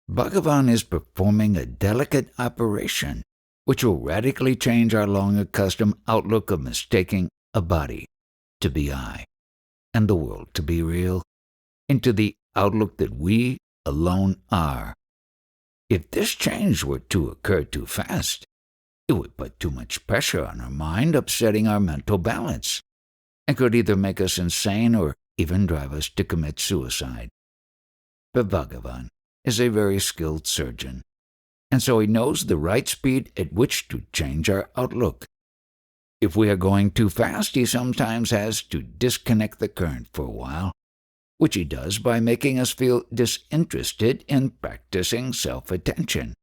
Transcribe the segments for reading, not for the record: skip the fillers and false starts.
Bhagavan is performing a delicate operation which will radically change our long-accustomed outlook of mistaking a body to be I and the world to be real into the outlook that we alone are. If this change were to occur too fast, it would put too much pressure on our mind, upsetting our mental balance, and could either make us insane or even drive us to commit suicide. But Bhagavan is a very skilled surgeon, and so he knows the right speed at which to change our outlook. If we are going too fast, he sometimes has to disconnect the current for a while, which he does by making us feel disinterested in practicing self-attention.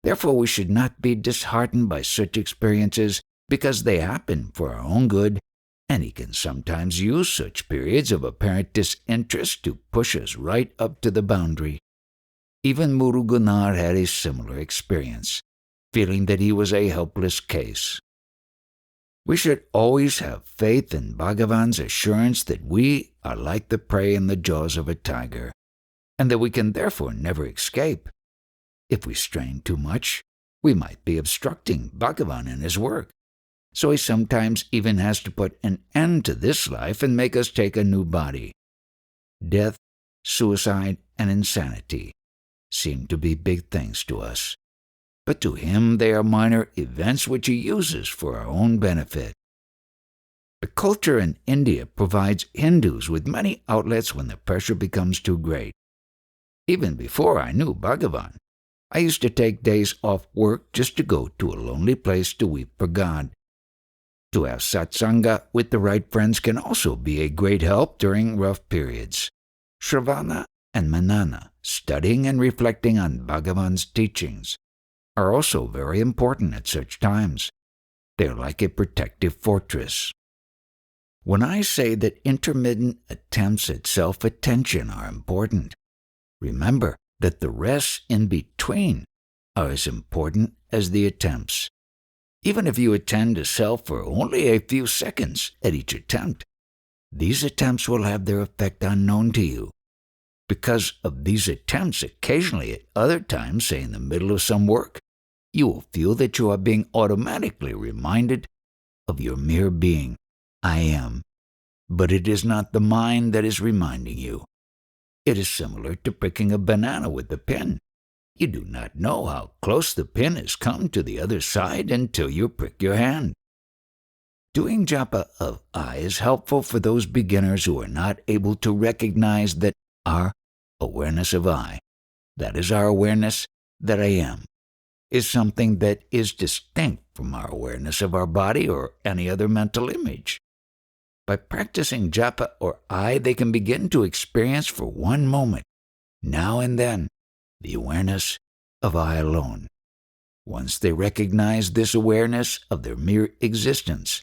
Therefore, we should not be disheartened by such experiences because they happen for our own good, and he can sometimes use such periods of apparent disinterest to push us right up to the boundary. Even Muruganar had a similar experience, feeling that he was a helpless case. We should always have faith in Bhagavan's assurance that we are like the prey in the jaws of a tiger, and that we can therefore never escape. If we strain too much, we might be obstructing Bhagavan in his work. So he sometimes even has to put an end to this life and make us take a new body. Death, suicide, and insanity seem to be big things to us, but to him they are minor events which he uses for our own benefit. The culture in India provides Hindus with many outlets when the pressure becomes too great. Even before I knew Bhagavan, I used to take days off work just to go to a lonely place to weep for God. To have Satsanga with the right friends can also be a great help during rough periods. Shravana and Manana, studying and reflecting on Bhagavan's teachings, are also very important at such times. They are like a protective fortress. When I say that intermittent attempts at self-attention are important, remember that the rests in between are as important as the attempts. Even if you attend to self for only a few seconds at each attempt, these attempts will have their effect unknown to you. Because of these attempts, occasionally at other times, say in the middle of some work, you will feel that you are being automatically reminded of your mere being, I am. But it is not the mind that is reminding you. It is similar to pricking a banana with the pin. You do not know how close the pin has come to the other side until you prick your hand. Doing japa of I is helpful for those beginners who are not able to recognize that our awareness of I, that is our awareness that I am, is something that is distinct from our awareness of our body or any other mental image. By practicing japa or I, they can begin to experience for one moment, now and then, the awareness of I alone. Once they recognize this awareness of their mere existence,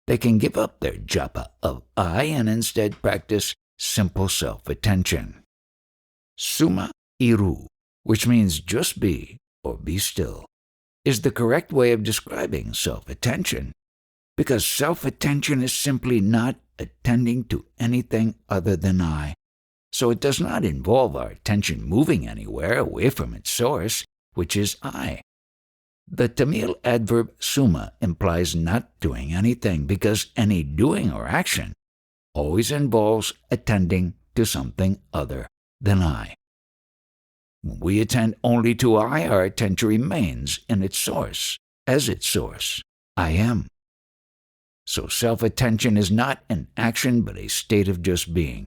they can give up their japa of I and instead practice simple self-attention. Suma iru, which means just be or be still, is the correct way of describing self-attention, because self-attention is simply not attending to anything other than I. So it does not involve our attention moving anywhere away from its source, which is I. The Tamil adverb suma implies not doing anything because any doing or action always involves attending to something other than I. When we attend only to I, our attention remains in its source, as its source, I am. So self-attention is not an action but a state of just being.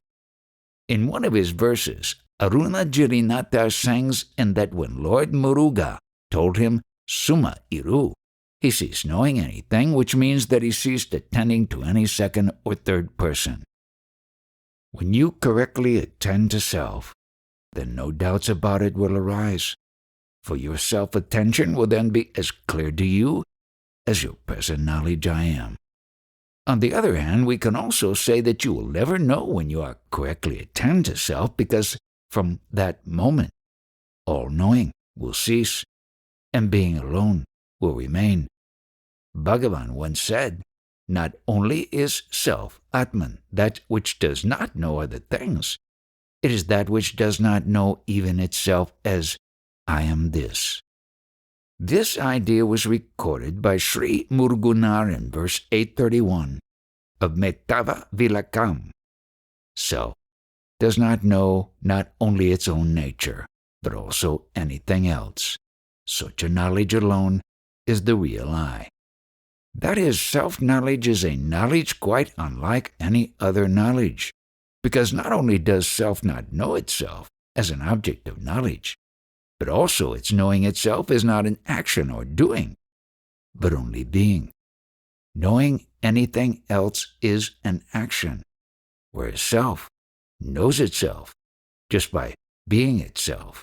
In one of his verses, Arunagirinatha sings in that when Lord Muruga told him Suma Iru, he ceased knowing anything, which means that he ceased attending to any second or third person. When you correctly attend to self, then no doubts about it will arise, for your self-attention will then be as clear to you as your present knowledge I am. On the other hand, we can also say that you will never know when you are correctly attend to self, because from that moment, all knowing will cease, and being alone will remain. Bhagavan once said, not only is self, Atman, that which does not know other things, It is that which does not know even itself as I am this. This idea was recorded by Sri Muruganar in verse 831 of Mettava Vilakam. Self does not know not only its own nature, but also anything else. Such a knowledge alone is the real I. That is, self-knowledge is a knowledge quite unlike any other knowledge, because not only does self not know itself as an object of knowledge, but also its knowing itself is not an action or doing, but only being. Knowing anything else is an action, whereas self knows itself just by being itself.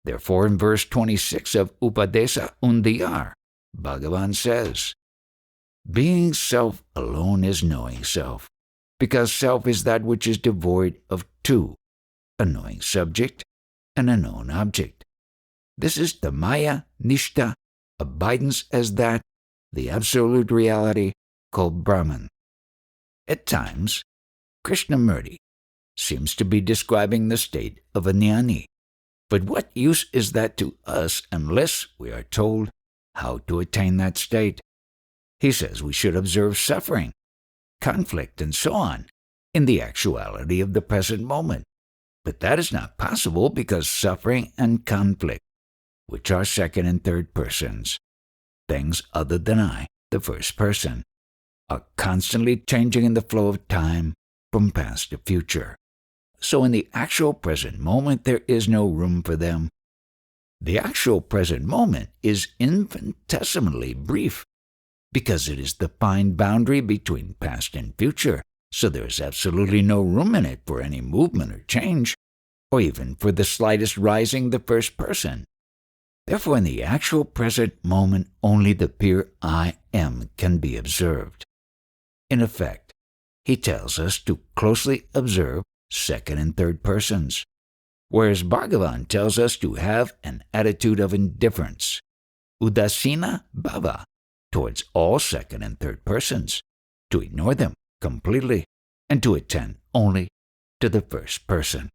Therefore, in verse 26 of Upadesa Undiyar, Bhagavan says, being self alone is knowing self, because self is that which is devoid of two, a knowing subject and a known object. This is the Maya Nishta, abidance as that, the absolute reality called Brahman. At times, Krishnamurti seems to be describing the state of a jnani. But what use is that to us unless we are told how to attain that state? He says we should observe suffering, conflict, and so on in the actuality of the present moment. But that is not possible because suffering and conflict, which are second and third persons, things other than I, the first person, are constantly changing in the flow of time from past to future. So in the actual present moment, there is no room for them. The actual present moment is infinitesimally brief because it is the fine boundary between past and future, so there is absolutely no room in it for any movement or change, or even for the slightest rising the first person. Therefore, in the actual present moment, only the pure I am can be observed. In effect, he tells us to closely observe second and third persons, whereas Bhagavan tells us to have an attitude of indifference, udasina bhava, towards all second and third persons, to ignore them completely, and to attend only to the first person.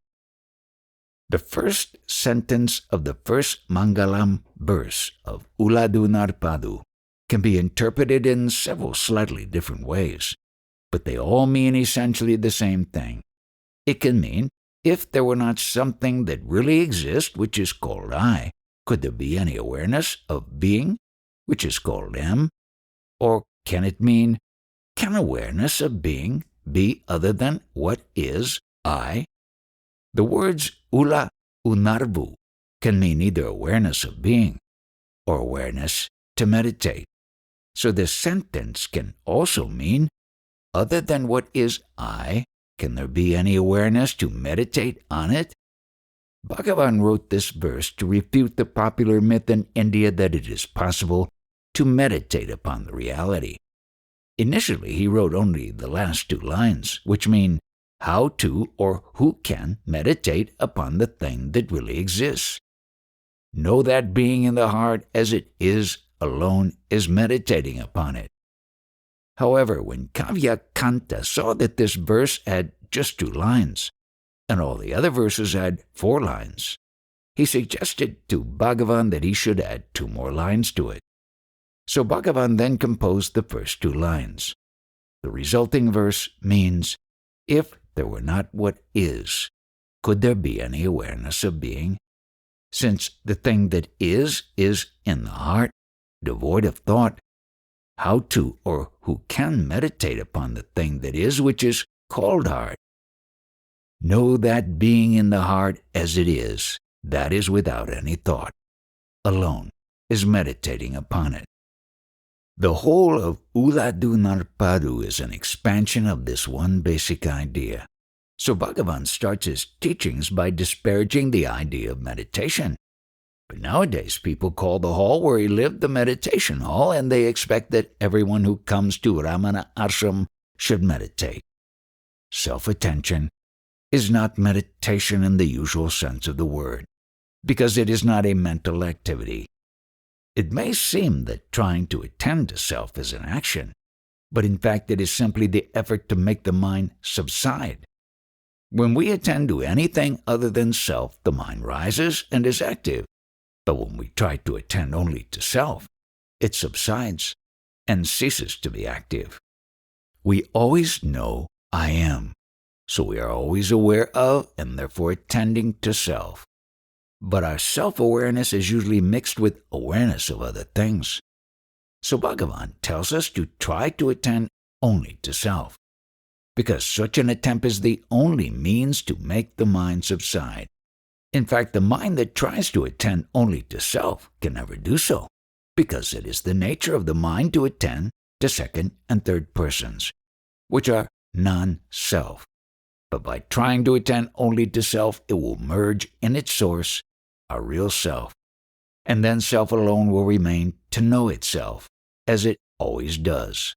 The first sentence of the first Mangalam verse of Uladu Narpadu can be interpreted in several slightly different ways, but they all mean essentially the same thing. It can mean, if there were not something that really exists, which is called I, could there be any awareness of being, which is called M? Or can it mean, can awareness of being be other than what is I? The words Ula Unarvu can mean either awareness of being or awareness to meditate. So this sentence can also mean, other than what is I, can there be any awareness to meditate on it? Bhagavan wrote this verse to refute the popular myth in India that it is possible to meditate upon the reality. Initially, he wrote only the last two lines, which mean how to or who can meditate upon the thing that really exists. Know that being in the heart as it is alone is meditating upon it. However, when Kavya Kanta saw that this verse had just 2 lines, and all the other verses had 4 lines, he suggested to Bhagavan that he should add 2 more lines to it. So Bhagavan then composed the first 2 lines. The resulting verse means, if there were not what is, could there be any awareness of being? Since the thing that is in the heart, devoid of thought, how to or who can meditate upon the thing that is, which is called heart? Know that being in the heart as it is, that is without any thought, alone is meditating upon it. The whole of Uladu Narpadu is an expansion of this one basic idea. So Bhagavan starts his teachings by disparaging the idea of meditation. But nowadays people call the hall where he lived the meditation hall, and they expect that everyone who comes to Ramana ashram should meditate. Self-attention is not meditation in the usual sense of the word, because it is not a mental activity. It may seem that trying to attend to self is an action, but in fact it is simply the effort to make the mind subside. When we attend to anything other than self, the mind rises and is active. But when we try to attend only to self, it subsides and ceases to be active. We always know I am, so we are always aware of and therefore attending to self. But our self-awareness is usually mixed with awareness of other things. So Bhagavan tells us to try to attend only to self, because such an attempt is the only means to make the mind subside. In fact, the mind that tries to attend only to self can never do so, because it is the nature of the mind to attend to second and third persons, which are non-self. But by trying to attend only to self, it will merge in its source, our real self, and then self alone will remain to know itself, as it always does.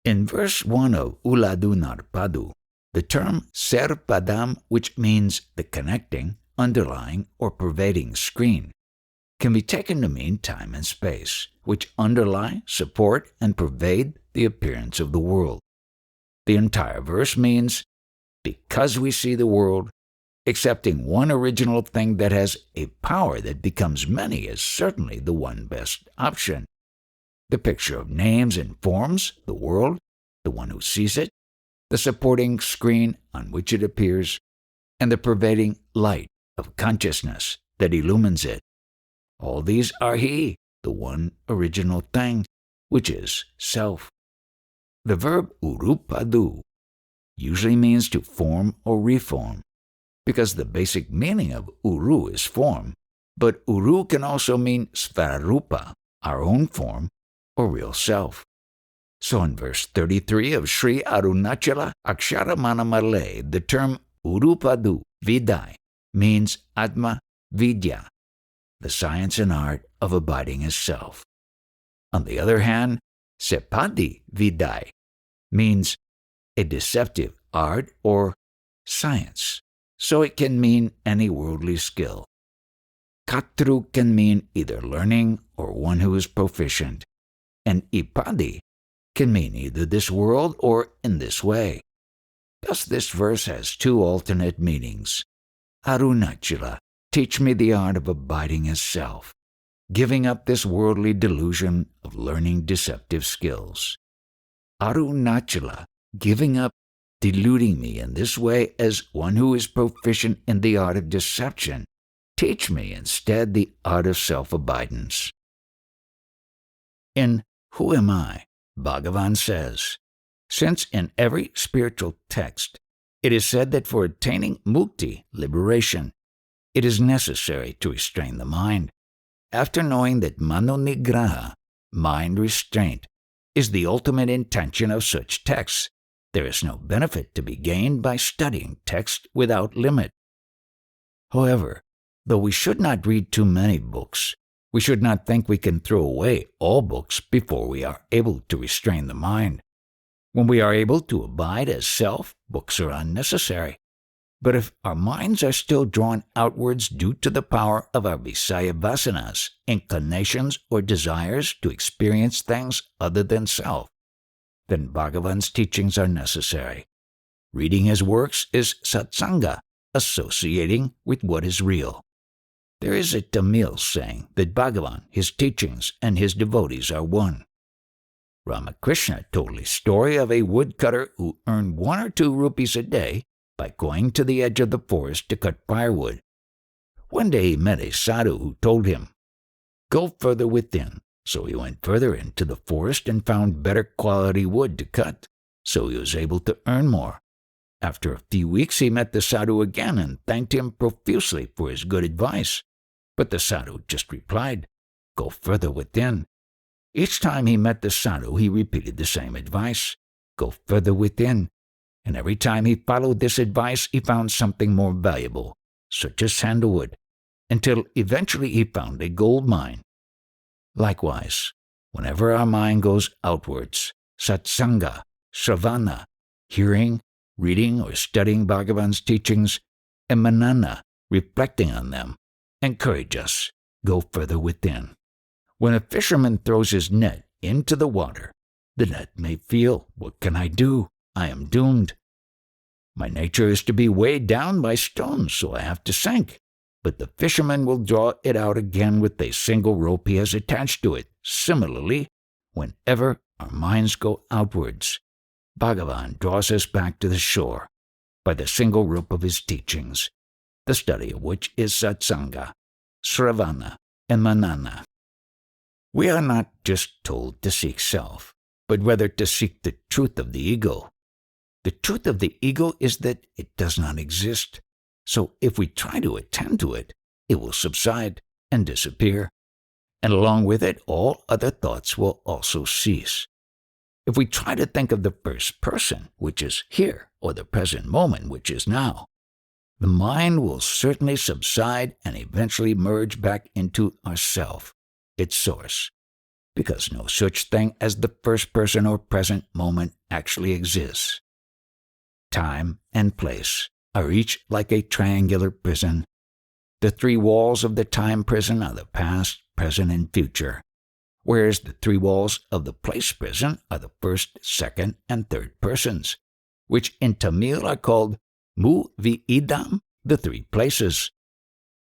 In verse 1 of Uladu Narpadu, the term Serpadam, which means the connecting, underlying, or pervading screen, can be taken to mean time and space, which underlie, support, and pervade the appearance of the world. The entire verse means, because we see the world, accepting one original thing that has a power that becomes many is certainly the one best option. The picture of names and forms, the world, the one who sees it, the supporting screen on which it appears, and the pervading light of consciousness that illumines it. All these are He, the one original thing, which is self. The verb urupadu usually means to form or reform, because the basic meaning of uru is form, but uru can also mean svararupa, our own form, or real self. So in verse 33 of Sri Arunachala Aksharamana Malay, the term urupadu vidai means atma vidya, the science and art of abiding as self. On the other hand, sepadi vidai means a deceptive art or science, so it can mean any worldly skill. Katru can mean either learning or one who is proficient, and ipadi can mean either this world or in this way. Thus this verse has two alternate meanings. Arunachala, teach me the art of abiding as self, giving up this worldly delusion of learning deceptive skills. Arunachala, giving up deluding me in this way as one who is proficient in the art of deception. Teach me instead the art of self-abidance. In Who Am I? Bhagavan says, since in every spiritual text it is said that for attaining mukti, liberation, it is necessary to restrain the mind, after knowing that manonigraha, mind restraint, is the ultimate intention of such texts, there is no benefit to be gained by studying text without limit. However, though we should not read too many books, we should not think we can throw away all books before we are able to restrain the mind. When we are able to abide as self, books are unnecessary. But if our minds are still drawn outwards due to the power of our Visaya vasanas, inclinations or desires to experience things other than self, then Bhagavan's teachings are necessary. Reading his works is Satsanga, associating with what is real. There is a Tamil saying that Bhagavan, his teachings, and his devotees are one. Ramakrishna told a story of a woodcutter who earned 1 or 2 rupees a day by going to the edge of the forest to cut firewood. One day he met a sadhu who told him, "Go further within." So he went further into the forest and found better quality wood to cut, so he was able to earn more. After a few weeks he met the sadhu again and thanked him profusely for his good advice. But the sadhu just replied, "Go further within." Each time he met the sadhu, he repeated the same advice, "Go further within." And every time he followed this advice, he found something more valuable, such as sandalwood, until eventually he found a gold mine. Likewise, whenever our mind goes outwards, Satsanga, Shravana, hearing, reading or studying Bhagavan's teachings, and Manana, reflecting on them, encourage us, go further within. When a fisherman throws his net into the water, the net may feel, "What can I do? I am doomed." My nature is to be weighed down by stones, so I have to sink. But the fisherman will draw it out again with a single rope he has attached to it. Similarly, whenever our minds go outwards, Bhagavan draws us back to the shore by the single rope of his teachings, the study of which is Satsanga, Sravana, and Manana. We are not just told to seek self, but rather to seek the truth of the ego. The truth of the ego is that it does not exist. So if we try to attend to it, it will subside and disappear. And along with it, all other thoughts will also cease. If we try to think of the first person, which is here, or the present moment, which is now, the mind will certainly subside and eventually merge back into ourself, its source, because no such thing as the first person or present moment actually exists. Time and place are each like a triangular prison. The three walls of the time prison are the past, present, and future, whereas the three walls of the place prison are the first, second, and third persons, which in Tamil are called mu vi idam, the three places.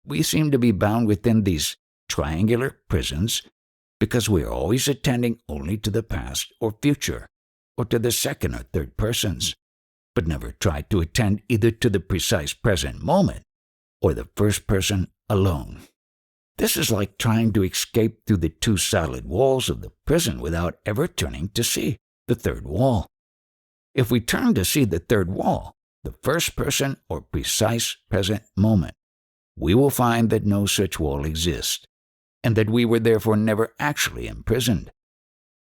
We seem to be bound within these triangular prisons because we are always attending only to the past or future, or to the second or third persons, but never try to attend either to the precise present moment or the first person alone. This is like trying to escape through the two solid walls of the prison without ever turning to see the third wall. If we turn to see the third wall, the first person or precise present moment, we will find that no such wall exists, and that we were therefore never actually imprisoned.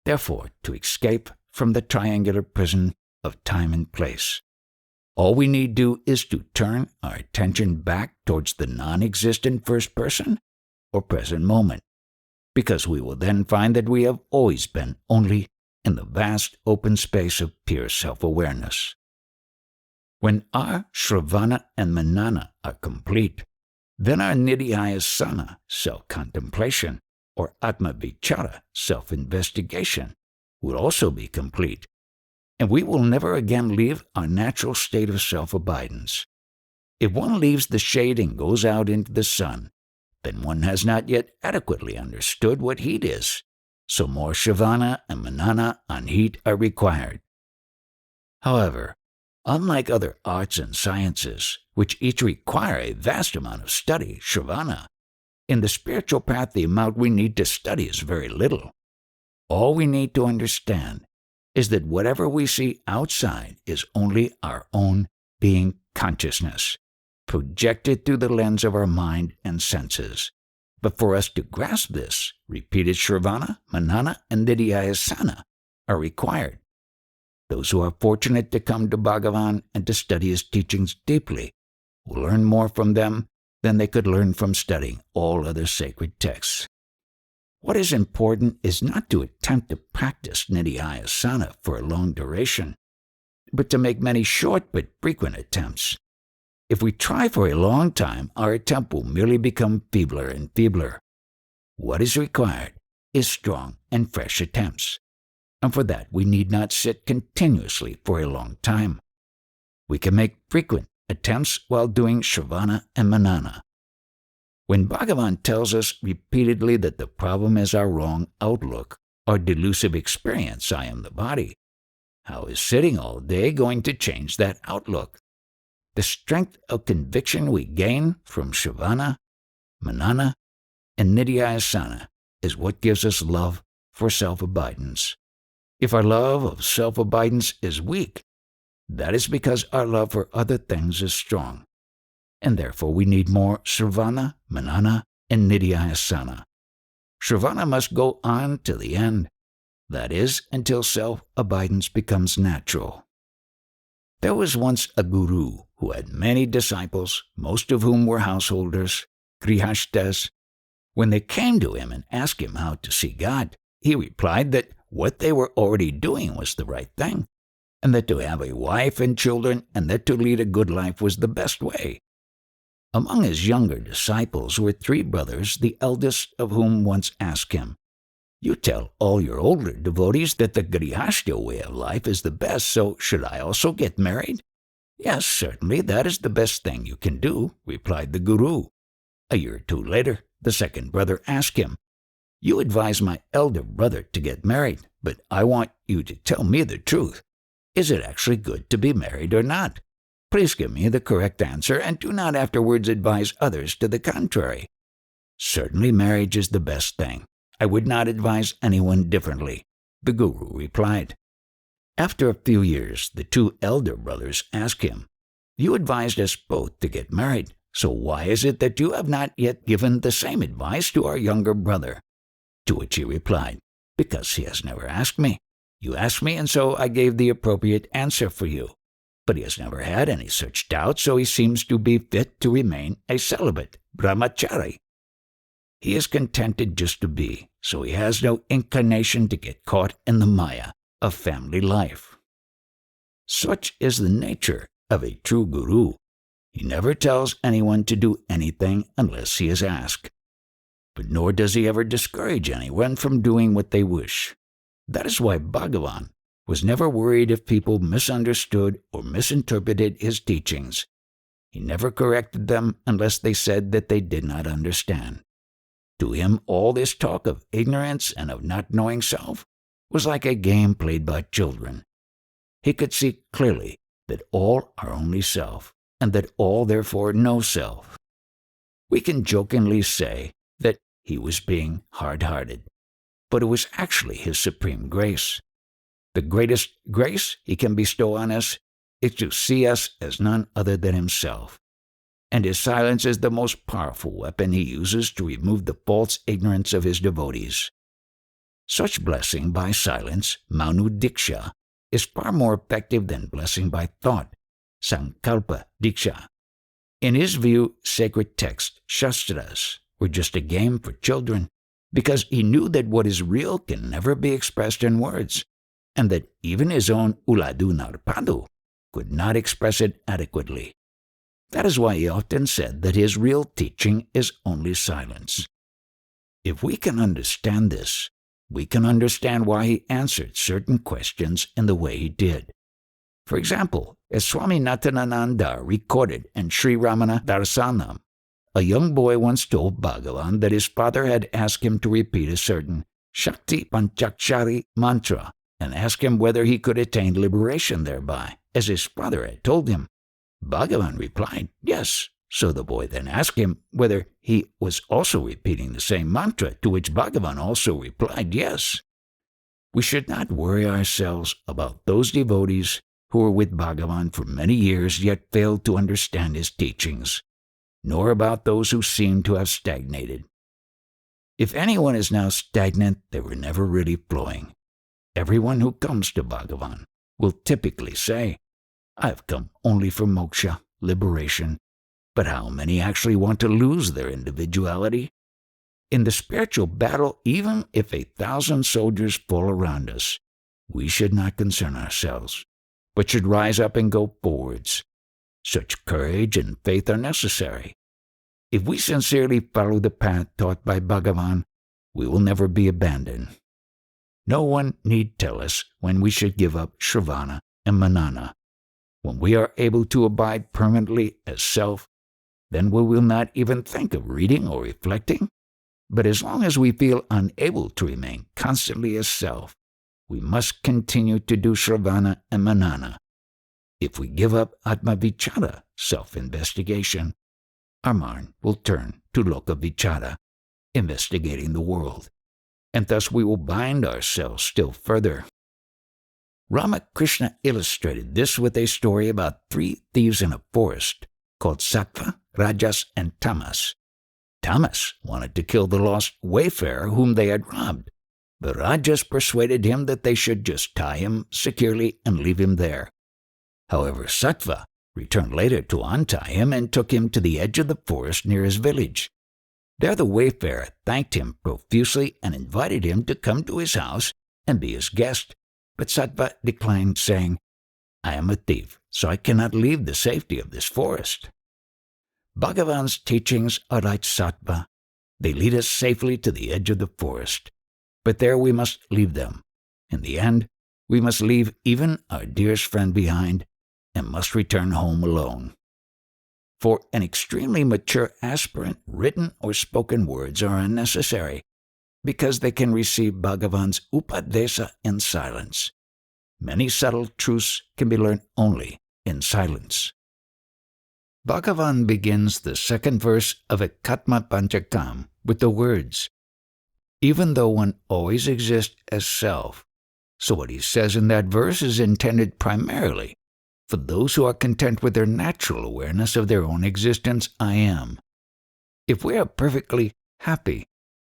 Therefore, to escape from the triangular prison of time and place, all we need do is to turn our attention back towards the non-existent first person or present moment, because we will then find that we have always been only in the vast open space of pure self-awareness. When our Shravana and Manana are complete, then our Nidhyayasana, self-contemplation, or Atma-vichara, self-investigation, will also be complete, and we will never again leave our natural state of self-abidance. If one leaves the shade and goes out into the sun, then one has not yet adequately understood what heat is, so more Shravana and Manana on heat are required. However, unlike other arts and sciences, which each require a vast amount of study, Shravana, in the spiritual path the amount we need to study is very little. All we need to understand is that whatever we see outside is only our own being consciousness, projected through the lens of our mind and senses. But for us to grasp this, repeated Shravana, Manana, and Nidhyayasana are required. Those who are fortunate to come to Bhagavan and to study his teachings deeply will learn more from them than they could learn from studying all other sacred texts. What is important is not to attempt to practice Nidhyayasana for a long duration, but to make many short but frequent attempts. If we try for a long time, our attempt will merely become feebler and feebler. What is required is strong and fresh attempts, and for that we need not sit continuously for a long time. We can make frequent attempts while doing Shravana and Manana. When Bhagavan tells us repeatedly that the problem is our wrong outlook, our delusive experience, I am the body, how is sitting all day going to change that outlook? The strength of conviction we gain from Shravana, Manana, and Nidhyayasana is what gives us love for self-abidance. If our love of self-abidance is weak, that is because our love for other things is strong, and therefore we need more Shravana, Manana, and Nidhyayasana. Shravana must go on to the end, that is, until self-abidance becomes natural. There was once a guru who had many disciples, most of whom were householders, grihastas. When they came to him and asked him how to see God, he replied that what they were already doing was the right thing, and that to have a wife and children and that to lead a good life was the best way. Among his younger disciples were 3 brothers, the eldest of whom once asked him, "You tell all your older devotees that the grihastha way of life is the best, so should I also get married?" Yes, certainly, that is the best thing you can do, replied the guru. A year or two later, the second brother asked him, You advise my elder brother to get married, but I want you to tell me the truth. Is it actually good to be married or not? Please give me the correct answer and do not afterwards advise others to the contrary. Certainly marriage is the best thing. I would not advise anyone differently, the guru replied. After a few years, the two elder brothers asked him, You advised us both to get married, so why is it that you have not yet given the same advice to our younger brother? To which he replied, Because he has never asked me. You asked me, and so I gave the appropriate answer for you. But he has never had any such doubt, so he seems to be fit to remain a celibate, brahmachari. He is contented just to be, so he has no inclination to get caught in the maya of family life. Such is the nature of a true guru. He never tells anyone to do anything unless he is asked. But nor does he ever discourage anyone from doing what they wish. That is why Bhagavan was never worried if people misunderstood or misinterpreted his teachings. He never corrected them unless they said that they did not understand. To him, all this talk of ignorance and of not knowing self was like a game played by children. He could see clearly that all are only self, and that all therefore know self. We can jokingly say that he was being hard-hearted, but it was actually his supreme grace. The greatest grace he can bestow on us is to see us as none other than himself. And his silence is the most powerful weapon he uses to remove the false ignorance of his devotees. Such blessing by silence, Manu Diksha, is far more effective than blessing by thought, Sankalpa Diksha. In his view, sacred texts, Shastras, were just a game for children, because he knew that what is real can never be expressed in words, and that even his own Uladu Narpadu could not express it adequately. That is why he often said that his real teaching is only silence. If we can understand this, we can understand why he answered certain questions in the way he did. For example, as Swami Natyanananda recorded in Sri Ramana Darsanam, a young boy once told Bhagavan that his father had asked him to repeat a certain Shakti Panchakshari mantra and asked him whether he could attain liberation thereby, as his father had told him. Bhagavan replied, Yes. So the boy then asked him whether he was also repeating the same mantra, to which Bhagavan also replied, Yes. We should not worry ourselves about those devotees who were with Bhagavan for many years yet failed to understand his teachings, nor about those who seem to have stagnated. If anyone is now stagnant, they were never really flowing. Everyone who comes to Bhagavan will typically say, I have come only for moksha, liberation. But how many actually want to lose their individuality? In the spiritual battle, even if 1,000 soldiers fall around us, we should not concern ourselves, but should rise up and go forwards. Such courage and faith are necessary. If we sincerely follow the path taught by Bhagavan, we will never be abandoned. No one need tell us when we should give up Shravana and Manana. When we are able to abide permanently as self, then we will not even think of reading or reflecting. But as long as we feel unable to remain constantly as self, we must continue to do Shravana and Manana. If we give up Atma-vichara, self-investigation, our mind will turn to Loka-vichara, investigating the world, and thus we will bind ourselves still further. Ramakrishna illustrated this with a story about 3 thieves in a forest called Sattva, Rajas, and Tamas. Tamas wanted to kill the lost wayfarer whom they had robbed. The Rajas persuaded him that they should just tie him securely and leave him there. However, Sattva returned later to untie him and took him to the edge of the forest near his village. There the wayfarer thanked him profusely and invited him to come to his house and be his guest. But Sattva declined, saying, I am a thief, so I cannot leave the safety of this forest. Bhagavan's teachings are like Sattva. They lead us safely to the edge of the forest, but there we must leave them. In the end, we must leave even our dearest friend behind and must return home alone. For an extremely mature aspirant, written or spoken words are unnecessary, because they can receive Bhagavan's upadesa in silence. Many subtle truths can be learned only in silence. Bhagavan begins the second verse of Ekatma Panchakam with the words, even though one always exists as self. So what he says in that verse is intended primarily for those who are content with their natural awareness of their own existence, I am. If we are perfectly happy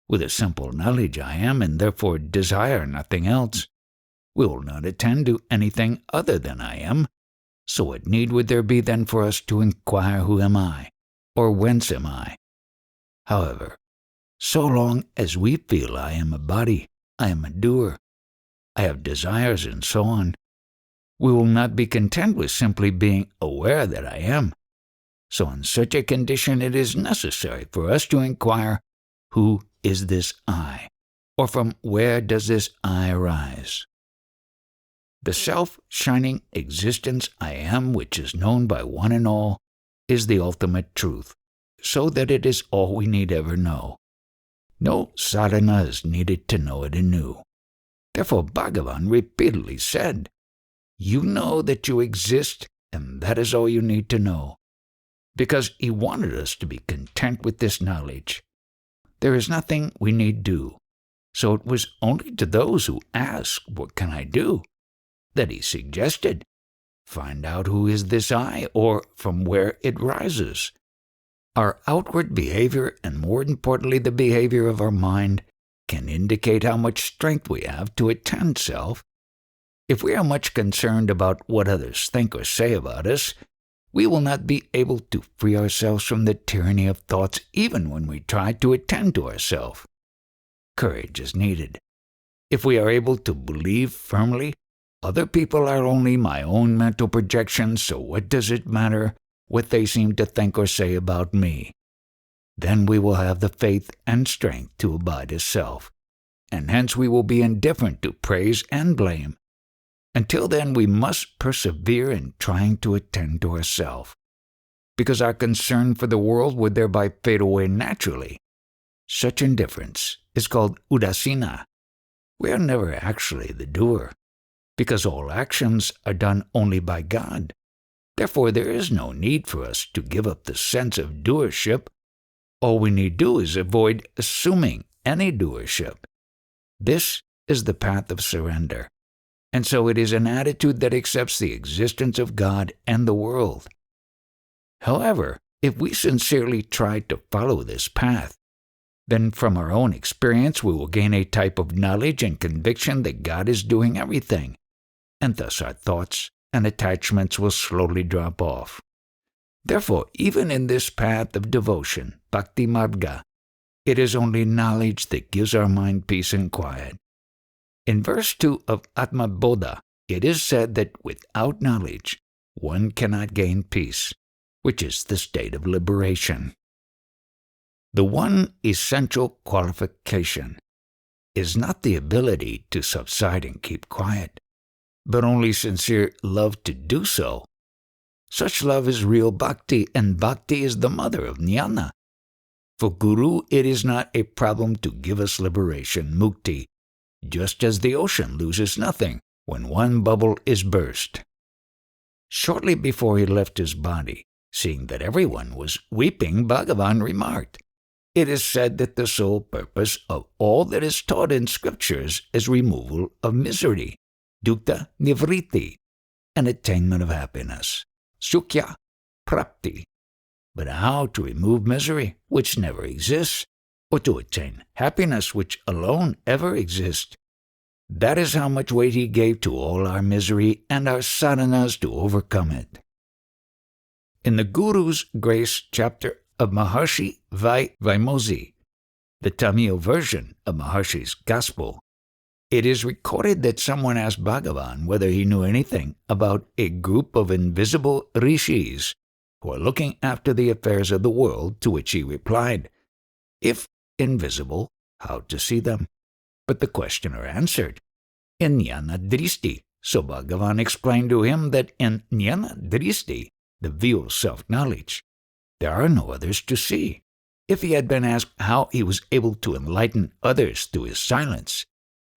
with a simple knowledge I am and therefore desire nothing else, we will not attend to anything other than I am. So what need would there be then for us to inquire who am I, or whence am I? However, so long as we feel I am a body, I am a doer, I have desires and so on, we will not be content with simply being aware that I am. So in such a condition it is necessary for us to inquire, who is this I, or from where does this I arise? The self-shining existence I am, which is known by one and all, is the ultimate truth, so that it is all we need ever know. No sadhana is needed to know it anew. Therefore Bhagavan repeatedly said, you know that you exist, and that is all you need to know, because he wanted us to be content with this knowledge. There is nothing we need do, so it was only to those who ask, what can I do, that he suggested, find out who is this I, or from where it rises. Our outward behavior, and more importantly the behavior of our mind, can indicate how much strength we have to attend self. If we are much concerned about what others think or say about us, we will not be able to free ourselves from the tyranny of thoughts even when we try to attend to ourselves. Courage is needed. If we are able to believe firmly, other people are only my own mental projections, so what does it matter what they seem to think or say about me? Then we will have the faith and strength to abide as self, and hence we will be indifferent to praise and blame. Until then, we must persevere in trying to attend to ourselves, because our concern for the world would thereby fade away naturally. Such indifference is called udasina. We are never actually the doer, because all actions are done only by God. Therefore, there is no need for us to give up the sense of doership. All we need do is avoid assuming any doership. This is the path of surrender. And so it is an attitude that accepts the existence of God and the world. However, if we sincerely try to follow this path, then from our own experience we will gain a type of knowledge and conviction that God is doing everything, and thus our thoughts and attachments will slowly drop off. Therefore, even in this path of devotion, Bhakti Marga, it is only knowledge that gives our mind peace and quiet. In verse 2 of Atma Bodha, it is said that without knowledge, one cannot gain peace, which is the state of liberation. The one essential qualification is not the ability to subside and keep quiet, but only sincere love to do so. Such love is real bhakti, and bhakti is the mother of jnana. For Guru, it is not a problem to give us liberation, mukti, just as the ocean loses nothing when one bubble is burst. Shortly before he left his body, seeing that everyone was weeping, Bhagavan remarked, it is said that the sole purpose of all that is taught in scriptures is removal of misery, dukkha nivriti, and attainment of happiness, sukhya prapti. But how to remove misery, which never exists, or to attain happiness, which alone ever exists? That is how much weight he gave to all our misery and our sadhanas to overcome it. In the Guru's Grace chapter of Maharshi Vaimosi, the Tamil version of Maharshi's Gospel, it is recorded that someone asked Bhagavan whether he knew anything about a group of invisible rishis who are looking after the affairs of the world, to which he replied, if invisible, how to see them? But the questioner answered, in jnana dristi, So Bhagavan explained to him that in Jnana Dristi, the view of self-knowledge, there are no others to see. If he had been asked how he was able to enlighten others through his silence,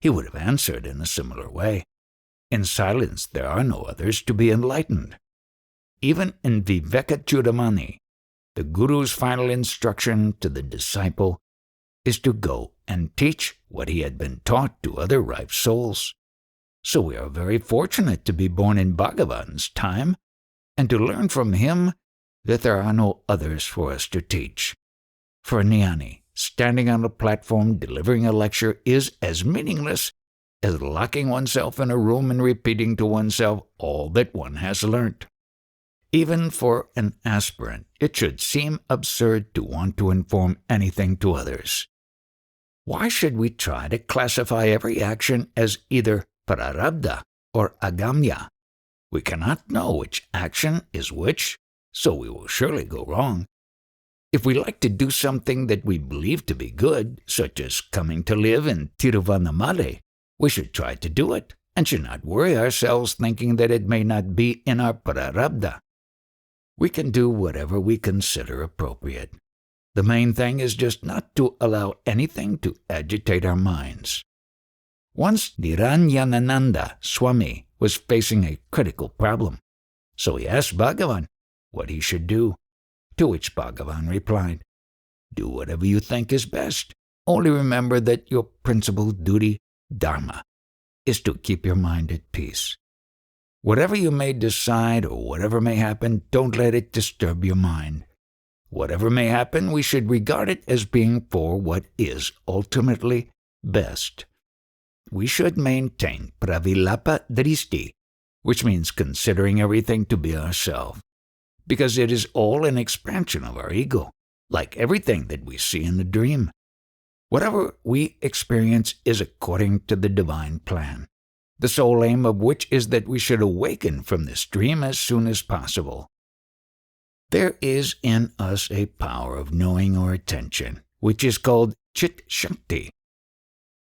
he would have answered in a similar way. In silence there are no others to be enlightened. Even in Vivekachudamani, the Guru's final instruction to the disciple is to go and teach what he had been taught to other ripe souls. So we are very fortunate to be born in Bhagavan's time and to learn from him that there are no others for us to teach. For a jnani, standing on a platform delivering a lecture is as meaningless as locking oneself in a room and repeating to oneself all that one has learnt. Even for an aspirant, it should seem absurd to want to inform anything to others. Why should we try to classify every action as either prarabdha or agamya? We cannot know which action is which, so we will surely go wrong. If we like to do something that we believe to be good, such as coming to live in Tiruvannamalai, we should try to do it, and should not worry ourselves thinking that it may not be in our prarabdha. We can do whatever we consider appropriate. The main thing is just not to allow anything to agitate our minds. Once Niranjanananda Swami was facing a critical problem, so he asked Bhagavan what he should do, to which Bhagavan replied, "Do whatever you think is best. Only remember that your principal duty, dharma, is to keep your mind at peace. Whatever you may decide or whatever may happen, don't let it disturb your mind. Whatever may happen, we should regard it as being for what is ultimately best. We should maintain pravilapa dristi, which means considering everything to be ourself, because it is all an expansion of our ego, like everything that we see in the dream. Whatever we experience is according to the divine plan, the sole aim of which is that we should awaken from this dream as soon as possible. There is in us a power of knowing or attention, which is called Chit Shakti,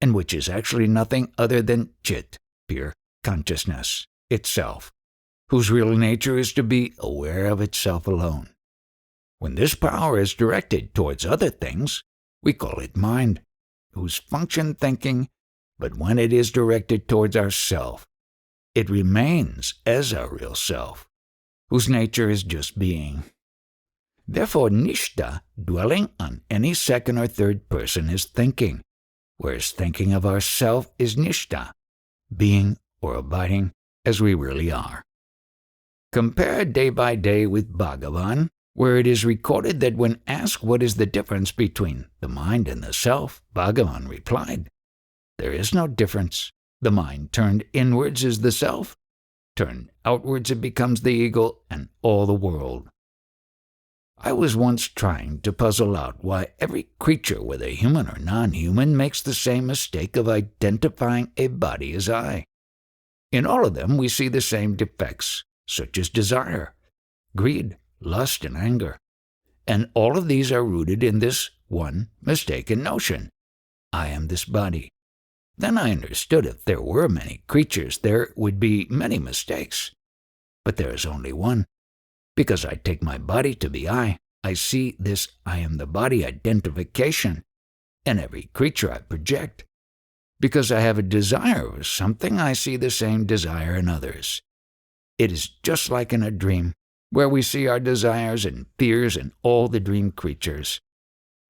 and which is actually nothing other than Chit, pure consciousness, itself, whose real nature is to be aware of itself alone. When this power is directed towards other things, we call it mind, whose function thinking, but when it is directed towards ourself, it remains as our real self, whose nature is just being. Therefore, nishtha, dwelling on any second or third person, is thinking, whereas thinking of ourself is nishtha, being or abiding as we really are. Compare day by day with Bhagavan, where it is recorded that when asked what is the difference between the mind and the self, Bhagavan replied, "There is no difference. The mind turned inwards is the self. Turned outwards it becomes the ego and all the world." I was once trying to puzzle out why every creature, whether human or non-human, makes the same mistake of identifying a body as I. In all of them we see the same defects, such as desire, greed, lust, and anger. And all of these are rooted in this one mistaken notion: I am this body. Then I understood if there were many creatures, there would be many mistakes. But there is only one. Because I take my body to be I see this I am the body identification in every creature I project. Because I have a desire for something, I see the same desire in others. It is just like in a dream, where we see our desires and fears in all the dream creatures.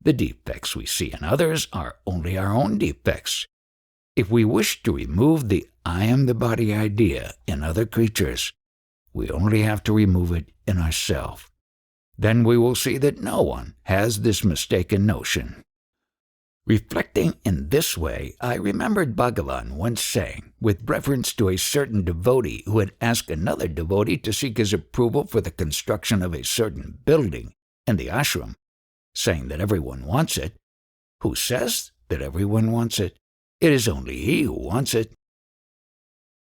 The defects we see in others are only our own defects. If we wish to remove the I am the body idea in other creatures, we only have to remove it in ourselves. Then we will see that no one has this mistaken notion. Reflecting in this way, I remembered Bhagavan once saying, with reference to a certain devotee who had asked another devotee to seek his approval for the construction of a certain building in the ashram, saying that everyone wants it. Who says that everyone wants it? It is only he who wants it.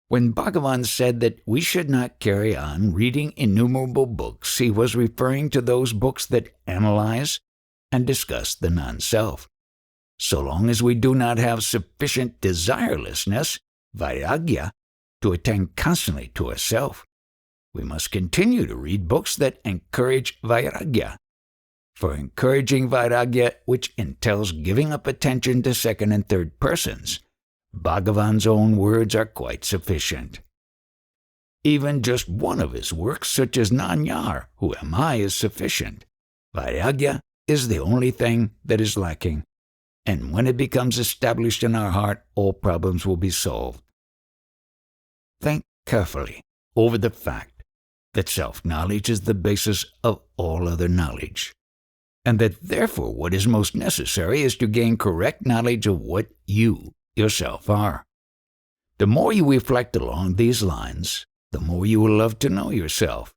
When Bhagavan said that we should not carry on reading innumerable books, he was referring to those books that analyze and discuss the non-self. So long as we do not have sufficient desirelessness, vairagya, to attend constantly to ourself, we must continue to read books that encourage vairagya. For encouraging vairagya, which entails giving up attention to second and third persons, Bhagavan's own words are quite sufficient. Even just one of his works, such as Nanyar, Who Am I, is sufficient. Vairagya is the only thing that is lacking, and when it becomes established in our heart, all problems will be solved. Think carefully over the fact that self-knowledge is the basis of all other knowledge, and that therefore what is most necessary is to gain correct knowledge of what you yourself are. The more you reflect along these lines, the more you will love to know yourself.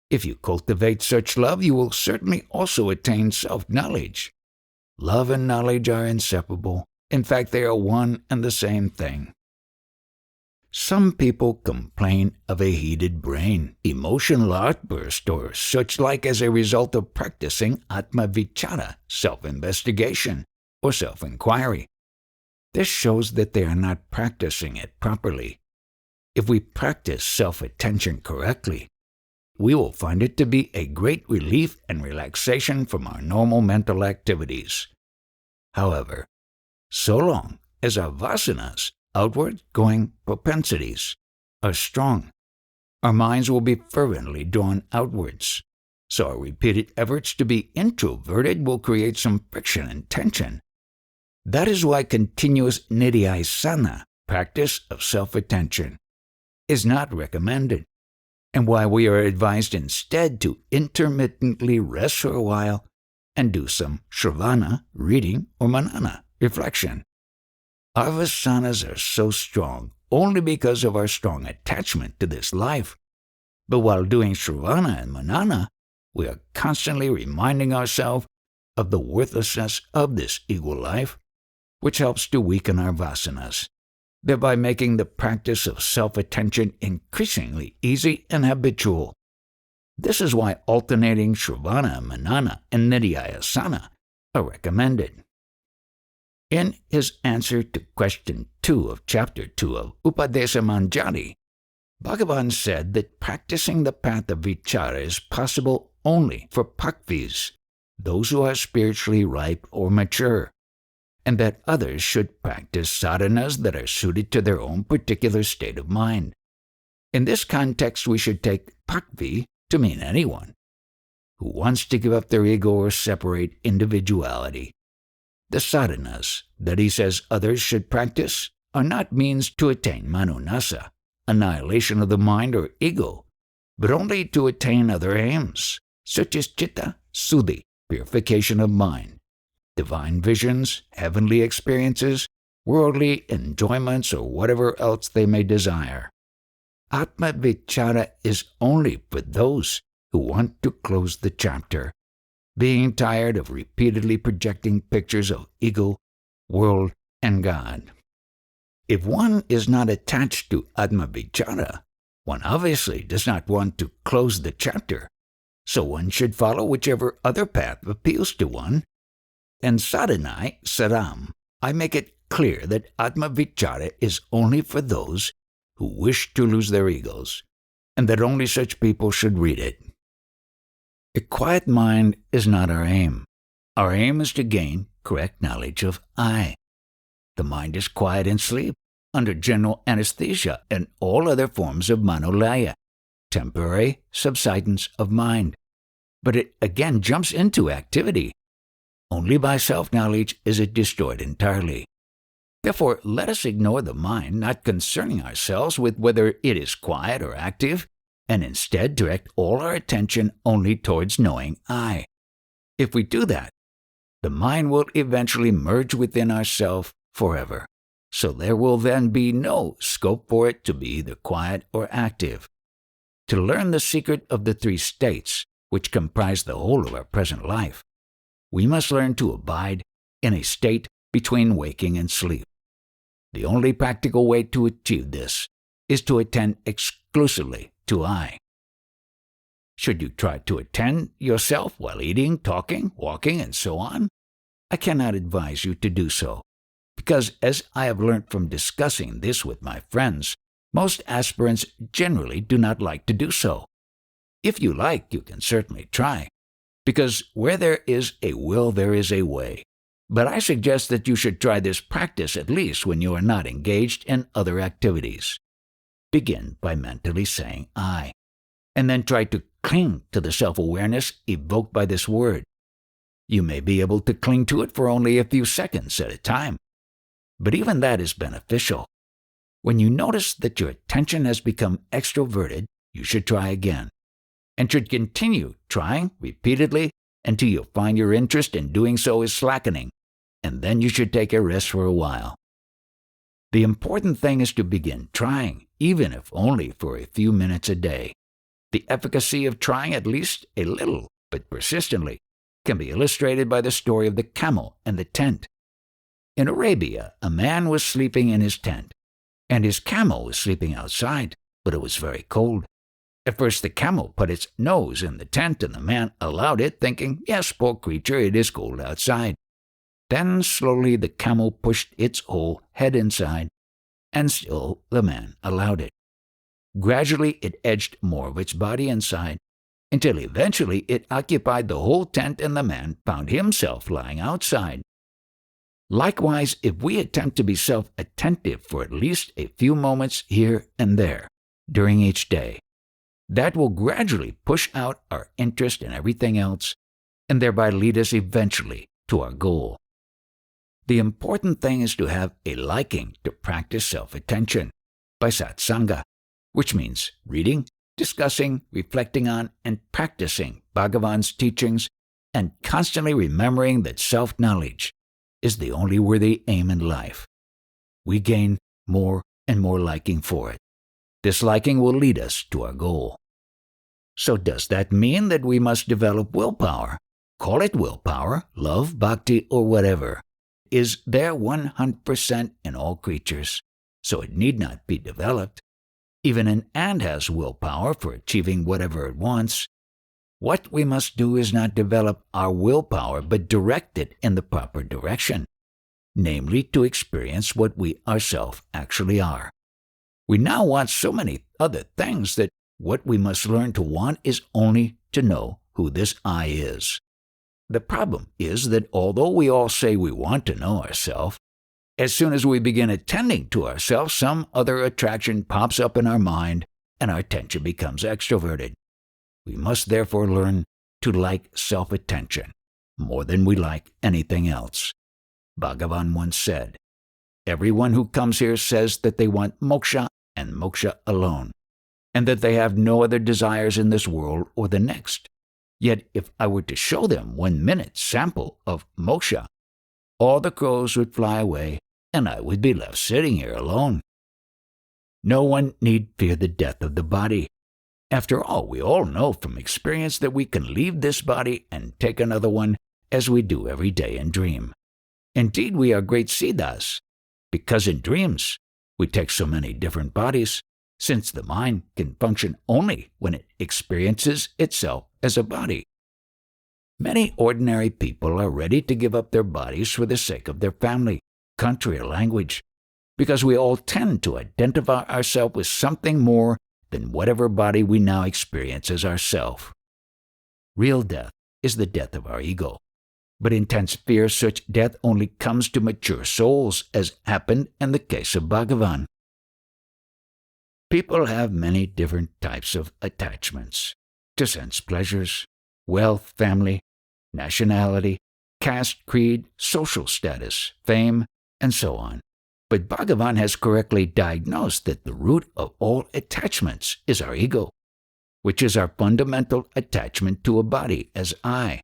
If you cultivate such love, you will certainly also attain self-knowledge. Love and knowledge are inseparable. In fact, they are one and the same thing. Some people complain of a heated brain, emotional outburst, or such like as a result of practicing atma-vichara, self-investigation, or self-inquiry. This shows that they are not practicing it properly. If we practice self-attention correctly, we will find it to be a great relief and relaxation from our normal mental activities. However, so long as our vasanas, outward-going propensities, are strong, our minds will be fervently drawn outwards, so our repeated efforts to be introverted will create some friction and tension. That is why continuous nidhyasana, practice of self-attention, is not recommended, and why we are advised instead to intermittently rest for a while and do some shravana, reading, or manana, reflection. Our vasanas are so strong only because of our strong attachment to this life. But while doing shravana and manana, we are constantly reminding ourselves of the worthlessness of this ego life, which helps to weaken our vasanas, thereby making the practice of self-attention increasingly easy and habitual. This is why alternating shravana, manana, and nidhyasana are recommended. In his answer to question 2 of chapter 2 of Upadesa Manjari, Bhagavan said that practicing the path of vichara is possible only for pakvis, those who are spiritually ripe or mature, and that others should practice sadhanas that are suited to their own particular state of mind. In this context, we should take pakvi to mean anyone who wants to give up their ego or separate individuality. The sadhanas that he says others should practice are not means to attain manunasa, annihilation of the mind or ego, but only to attain other aims, such as chitta, suddhi, purification of mind, divine visions, heavenly experiences, worldly enjoyments, or whatever else they may desire. Atma-vichara is only for those who want to close the chapter, being tired of repeatedly projecting pictures of ego, world, and God. If one is not attached to atma-vichara, one obviously does not want to close the chapter, so one should follow whichever other path appeals to one. In Sadhanai Saram, I make it clear that atma-vichara is only for those who wish to lose their egos, and that only such people should read it. A quiet mind is not our aim. Our aim is to gain correct knowledge of I. The mind is quiet in sleep, under general anesthesia and all other forms of manolaya, temporary subsidence of mind. But it again jumps into activity. Only by self-knowledge is it destroyed entirely. Therefore, let us ignore the mind, not concerning ourselves with whether it is quiet or active, and instead direct all our attention only towards knowing I. If we do that, the mind will eventually merge within ourself forever, so there will then be no scope for it to be either quiet or active. To learn the secret of the 3 states, which comprise the whole of our present life, we must learn to abide in a state between waking and sleep. The only practical way to achieve this is to attend exclusively to I. Should you try to attend yourself while eating, talking, walking, and so on, I cannot advise you to do so, because as I have learned from discussing this with my friends, Most aspirants generally do not like to do so. If you like, you can certainly try, because where there is a will, there is a way. But I suggest that you should try this practice at least when you are not engaged in other activities. Begin by mentally saying I, and then try to cling to the self-awareness evoked by this word. You may be able to cling to it for only a few seconds at a time, but even that is beneficial. When you notice that your attention has become extroverted, you should try again, and should continue trying repeatedly until you find your interest in doing so is slackening, and then you should take a rest for a while. The important thing is to begin trying, even if only for a few minutes a day. The efficacy of trying at least a little, but persistently, can be illustrated by the story of the camel and the tent. In Arabia, a man was sleeping in his tent, and his camel was sleeping outside, but it was very cold. At first the camel put its nose in the tent, and the man allowed it, thinking, yes, poor creature, it is cold outside. Then slowly the camel pushed its whole head inside, and still the man allowed it. Gradually it edged more of its body inside, until eventually it occupied the whole tent and the man found himself lying outside. Likewise, if we attempt to be self-attentive for at least a few moments here and there during each day, that will gradually push out our interest in everything else and thereby lead us eventually to our goal. The important thing is to have a liking to practice self-attention by Satsanga, which means reading, discussing, reflecting on, and practicing Bhagavan's teachings, and constantly remembering that self-knowledge is the only worthy aim in life. We gain more and more liking for it. This liking will lead us to our goal. So does that mean that we must develop willpower? Call it willpower, love, bhakti, or whatever. Is there 100% in all creatures, so it need not be developed. Even an ant has willpower for achieving whatever it wants. What we must do is not develop our willpower, but direct it in the proper direction, namely to experience what we ourselves actually are. We now want so many other things that what we must learn to want is only to know who this I is. The problem is that although we all say we want to know ourselves, as soon as we begin attending to ourselves, some other attraction pops up in our mind and our attention becomes extroverted. We must therefore learn to like self-attention more than we like anything else. Bhagavan once said, everyone who comes here says that they want moksha and moksha alone, and that they have no other desires in this world or the next. Yet if I were to show them 1 minute sample of moksha, all the crows would fly away, and I would be left sitting here alone. No one need fear the death of the body. After all, we all know from experience that we can leave this body and take another one as we do every day in dream. Indeed, we are great siddhas, because in dreams we take so many different bodies, since the mind can function only when it experiences itself as a body. Many ordinary people are ready to give up their bodies for the sake of their family, country, or language, because we all tend to identify ourselves with something more than whatever body we now experience as ourself. Real death is the death of our ego, but intense fear such death only comes to mature souls, as happened in the case of Bhagavan. People have many different types of attachments to sense pleasures, wealth, family, nationality, caste, creed, social status, fame, and so on. But Bhagavan has correctly diagnosed that the root of all attachments is our ego, which is our fundamental attachment to a body as I.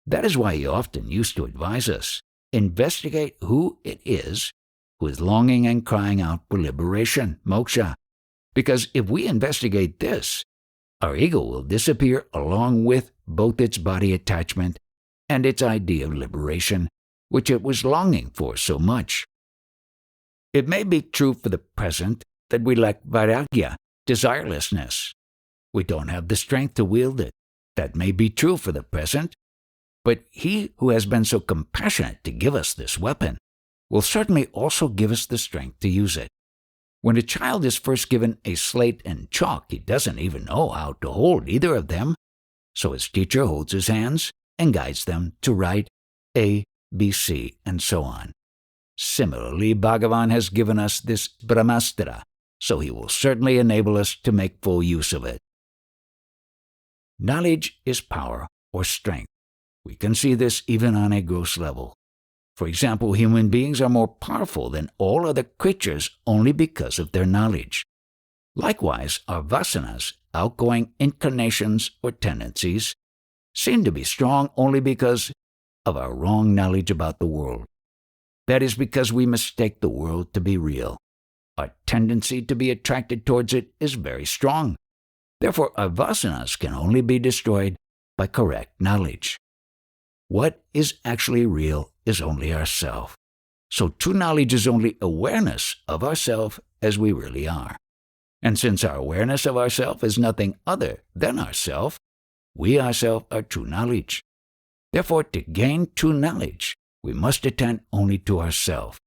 That is why he often used to advise us, investigate who it is who is longing and crying out for liberation, moksha, because if we investigate this, our ego will disappear along with both its body attachment and its idea of liberation, which it was longing for so much. It may be true for the present that we lack vairagya, desirelessness. We don't have the strength to wield it. That may be true for the present, but he who has been so compassionate to give us this weapon will certainly also give us the strength to use it. When a child is first given a slate and chalk, he doesn't even know how to hold either of them, so his teacher holds his hands and guides them to write A, B, C, and so on. Similarly, Bhagavan has given us this Brahmastra, so he will certainly enable us to make full use of it. Knowledge is power or strength. We can see this even on a gross level. For example, human beings are more powerful than all other creatures only because of their knowledge. Likewise, our vasanas, outgoing inclinations or tendencies, seem to be strong only because of our wrong knowledge about the world. That is because we mistake the world to be real. Our tendency to be attracted towards it is very strong. Therefore, our vasanas can only be destroyed by correct knowledge. What is actually real is only ourself. So true knowledge is only awareness of ourself as we really are. And since our awareness of ourself is nothing other than ourself, we ourselves are true knowledge. Therefore, to gain true knowledge, we must attend only to ourself.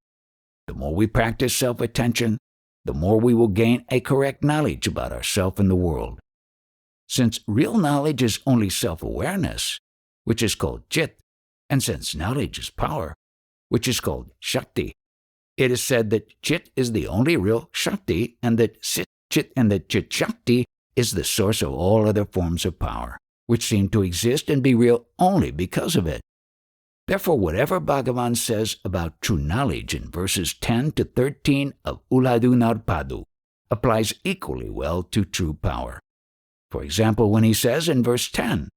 The more we practice self-attention, the more we will gain a correct knowledge about ourself and the world. Since real knowledge is only self-awareness, which is called Chit, and since knowledge is power, which is called Shakti, it is said that Chit is the only real Shakti, and that Chit and that Chit Shakti is the source of all other forms of power, which seem to exist and be real only because of it. Therefore, whatever Bhagavan says about true knowledge in verses 10 to 13 of Uladu Narpadu applies equally well to true power. For example, when he says in verse 10,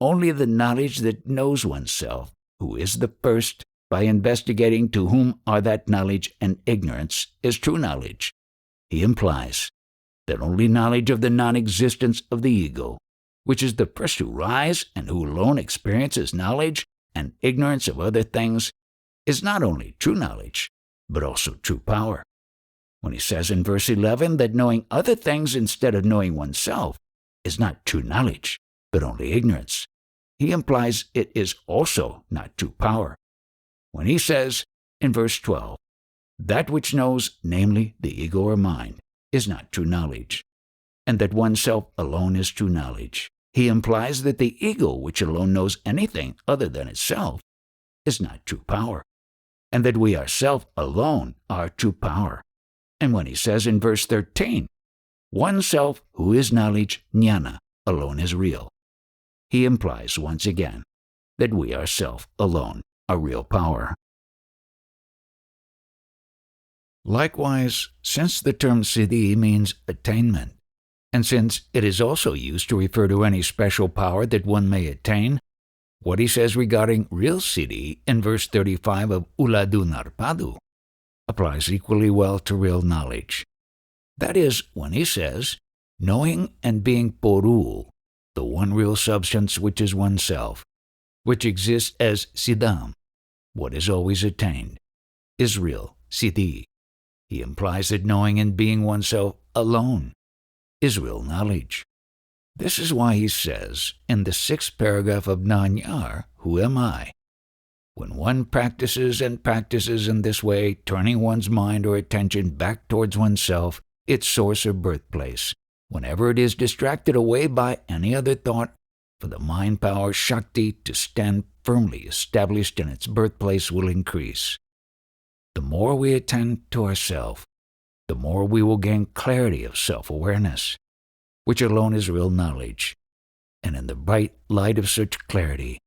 "Only the knowledge that knows oneself, who is the first, by investigating to whom are that knowledge and ignorance, is true knowledge," he implies that only knowledge of the non-existence of the ego, which is the first to rise and who alone experiences knowledge and ignorance of other things, is not only true knowledge, but also true power. When he says in verse 11 that knowing other things instead of knowing oneself is not true knowledge, but only ignorance, he implies it is also not true power. When he says in verse 12, that which knows, namely the ego or mind, is not true knowledge, and that oneself alone is true knowledge, he implies that the ego, which alone knows anything other than itself, is not true power, and that we ourselves alone are true power. And when he says in verse 13, oneself, who is knowledge, Jnana, alone is real, he implies once again that we ourselves alone are real power. Likewise, since the term siddhi means attainment, and since it is also used to refer to any special power that one may attain, what he says regarding real siddhi in verse 35 of Uladu Narpadu applies equally well to real knowledge. That is, when he says, knowing and being poru, the one real substance which is oneself, which exists as siddham, what is always attained, is real siddhi. He implies that knowing and being oneself alone is real knowledge. This is why he says in the 6th paragraph of Nanyar, who am I? When one practices and practices in this way, turning one's mind or attention back towards oneself, its source or birthplace, whenever it is distracted away by any other thought, for the mind power Shakti to stand firmly established in its birthplace will increase. The more we attend to ourselves, the more we will gain clarity of self-awareness, which alone is real knowledge. And in the bright light of such clarity,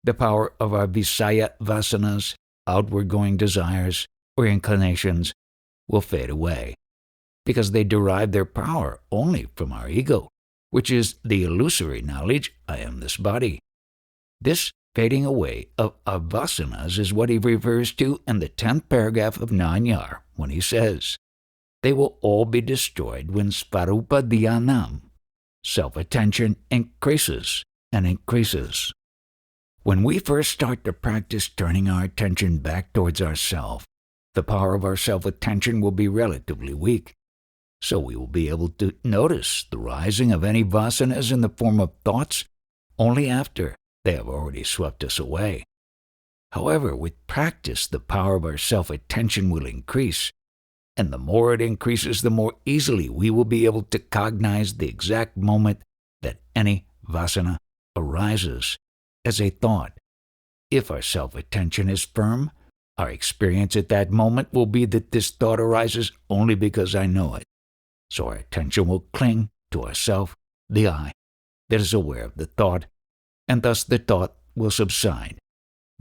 the power of our Visaya vasanas, outward-going desires or inclinations, will fade away, because they derive their power only from our ego, which is the illusory knowledge, I am this body. This fading away of our vasanas is what he refers to in the 10th paragraph of Nanyar, when he says, they will all be destroyed when svarupa dhyanam, self-attention, increases and increases. When we first start to practice turning our attention back towards ourself, the power of our self-attention will be relatively weak, so we will be able to notice the rising of any vasanas in the form of thoughts only after they have already swept us away. However, with practice, the power of our self-attention will increase, And the more it increases, the more easily we will be able to cognize the exact moment that any vasana arises as a thought. If our self-attention is firm, our experience at that moment will be that this thought arises only because I know it. So our attention will cling to ourself, the I, that is aware of the thought, and thus the thought will subside,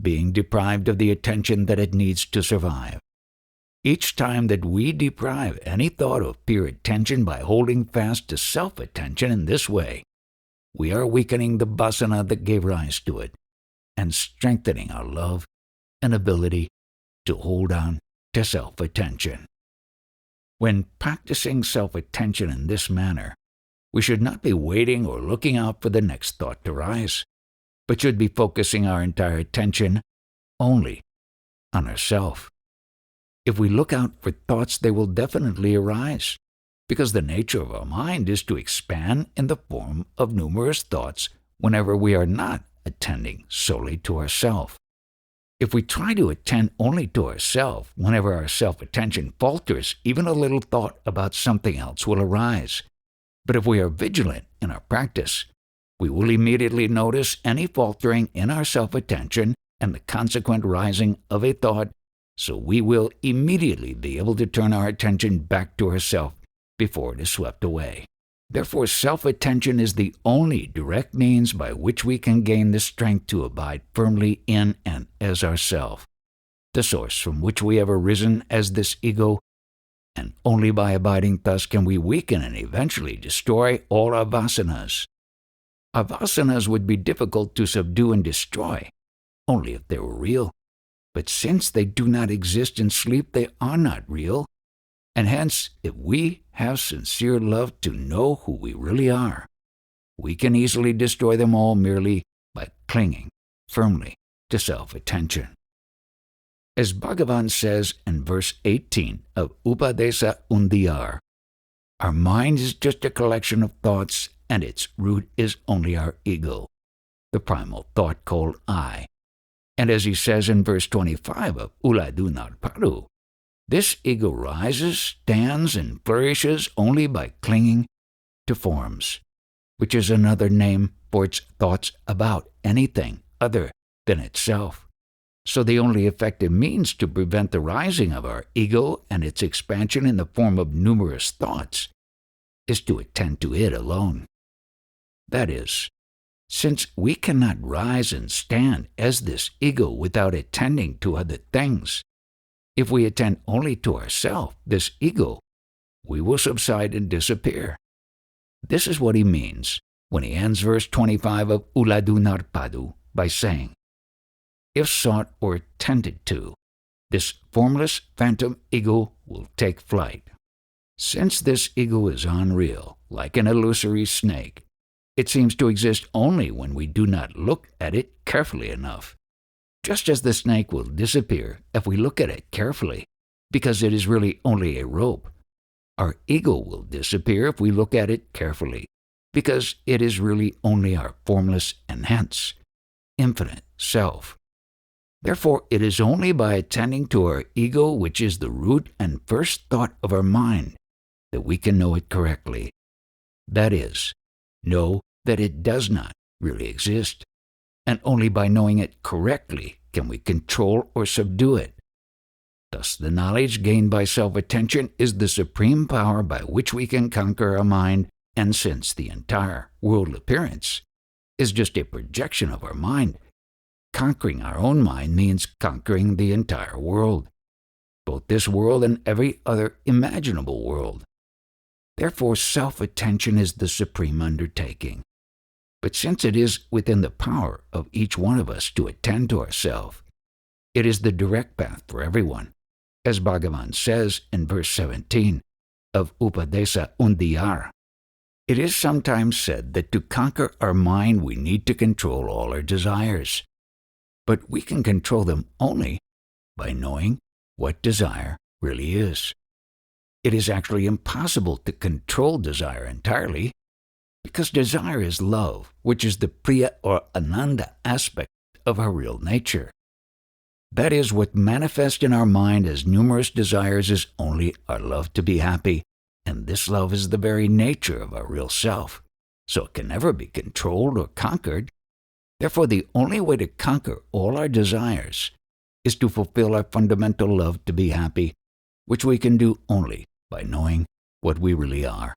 being deprived of the attention that it needs to survive. Each time that we deprive any thought of pure attention by holding fast to self-attention in this way, we are weakening the vasana that gave rise to it, and strengthening our love and ability to hold on to self-attention. When practicing self-attention in this manner, we should not be waiting or looking out for the next thought to rise, but should be focusing our entire attention only on ourself. If we look out for thoughts, they will definitely arise, because the nature of our mind is to expand in the form of numerous thoughts whenever we are not attending solely to ourself. If we try to attend only to ourself, whenever our self-attention falters, even a little thought about something else will arise. But if we are vigilant in our practice, we will immediately notice any faltering in our self-attention and the consequent rising of a thought, so we will immediately be able to turn our attention back to ourself before it is swept away. Therefore, self-attention is the only direct means by which we can gain the strength to abide firmly in and as ourself, the source from which we have arisen as this ego, and only by abiding thus can we weaken and eventually destroy all our vasanas. Our vasanas would be difficult to subdue and destroy, only if they were real. But since they do not exist in sleep, they are not real. And hence, if we have sincere love to know who we really are, we can easily destroy them all merely by clinging firmly to self-attention. As Bhagavan says in verse 18 of Upadesa Undiyar, our mind is just a collection of thoughts, and its root is only our ego, the primal thought called I. And as he says in verse 25 of Uladunarparu, this ego rises, stands, and flourishes only by clinging to forms, which is another name for its thoughts about anything other than itself. So the only effective means to prevent the rising of our ego and its expansion in the form of numerous thoughts is to attend to it alone. That is, since we cannot rise and stand as this ego without attending to other things, if we attend only to ourself, this ego, we will subside and disappear. This is what he means when he ends verse 25 of Uladunarpadu by saying, if sought or attended to, this formless phantom ego will take flight. Since this ego is unreal, like an illusory snake, it seems to exist only when we do not look at it carefully enough. Just as the snake will disappear if we look at it carefully, because it is really only a rope, our ego will disappear if we look at it carefully, because it is really only our formless and hence infinite self. Therefore, it is only by attending to our ego, which is the root and first thought of our mind, that we can know it correctly. That is, know that it does not really exist. And only by knowing it correctly can we control or subdue it. Thus, the knowledge gained by self-attention is the supreme power by which we can conquer our mind, and since the entire world appearance is just a projection of our mind, conquering our own mind means conquering the entire world, both this world and every other imaginable world. Therefore, self-attention is the supreme undertaking. But since it is within the power of each one of us to attend to ourselves, it is the direct path for everyone, as Bhagavan says in verse 17 of Upadesa Undiyar. It is sometimes said that to conquer our mind we need to control all our desires, but we can control them only by knowing what desire really is. It is actually impossible to control desire entirely, because desire is love, which is the Priya or Ananda aspect of our real nature. That is, what manifests in our mind as numerous desires is only our love to be happy, and this love is the very nature of our real self, so it can never be controlled or conquered. Therefore, the only way to conquer all our desires is to fulfill our fundamental love to be happy, which we can do only by knowing what we really are.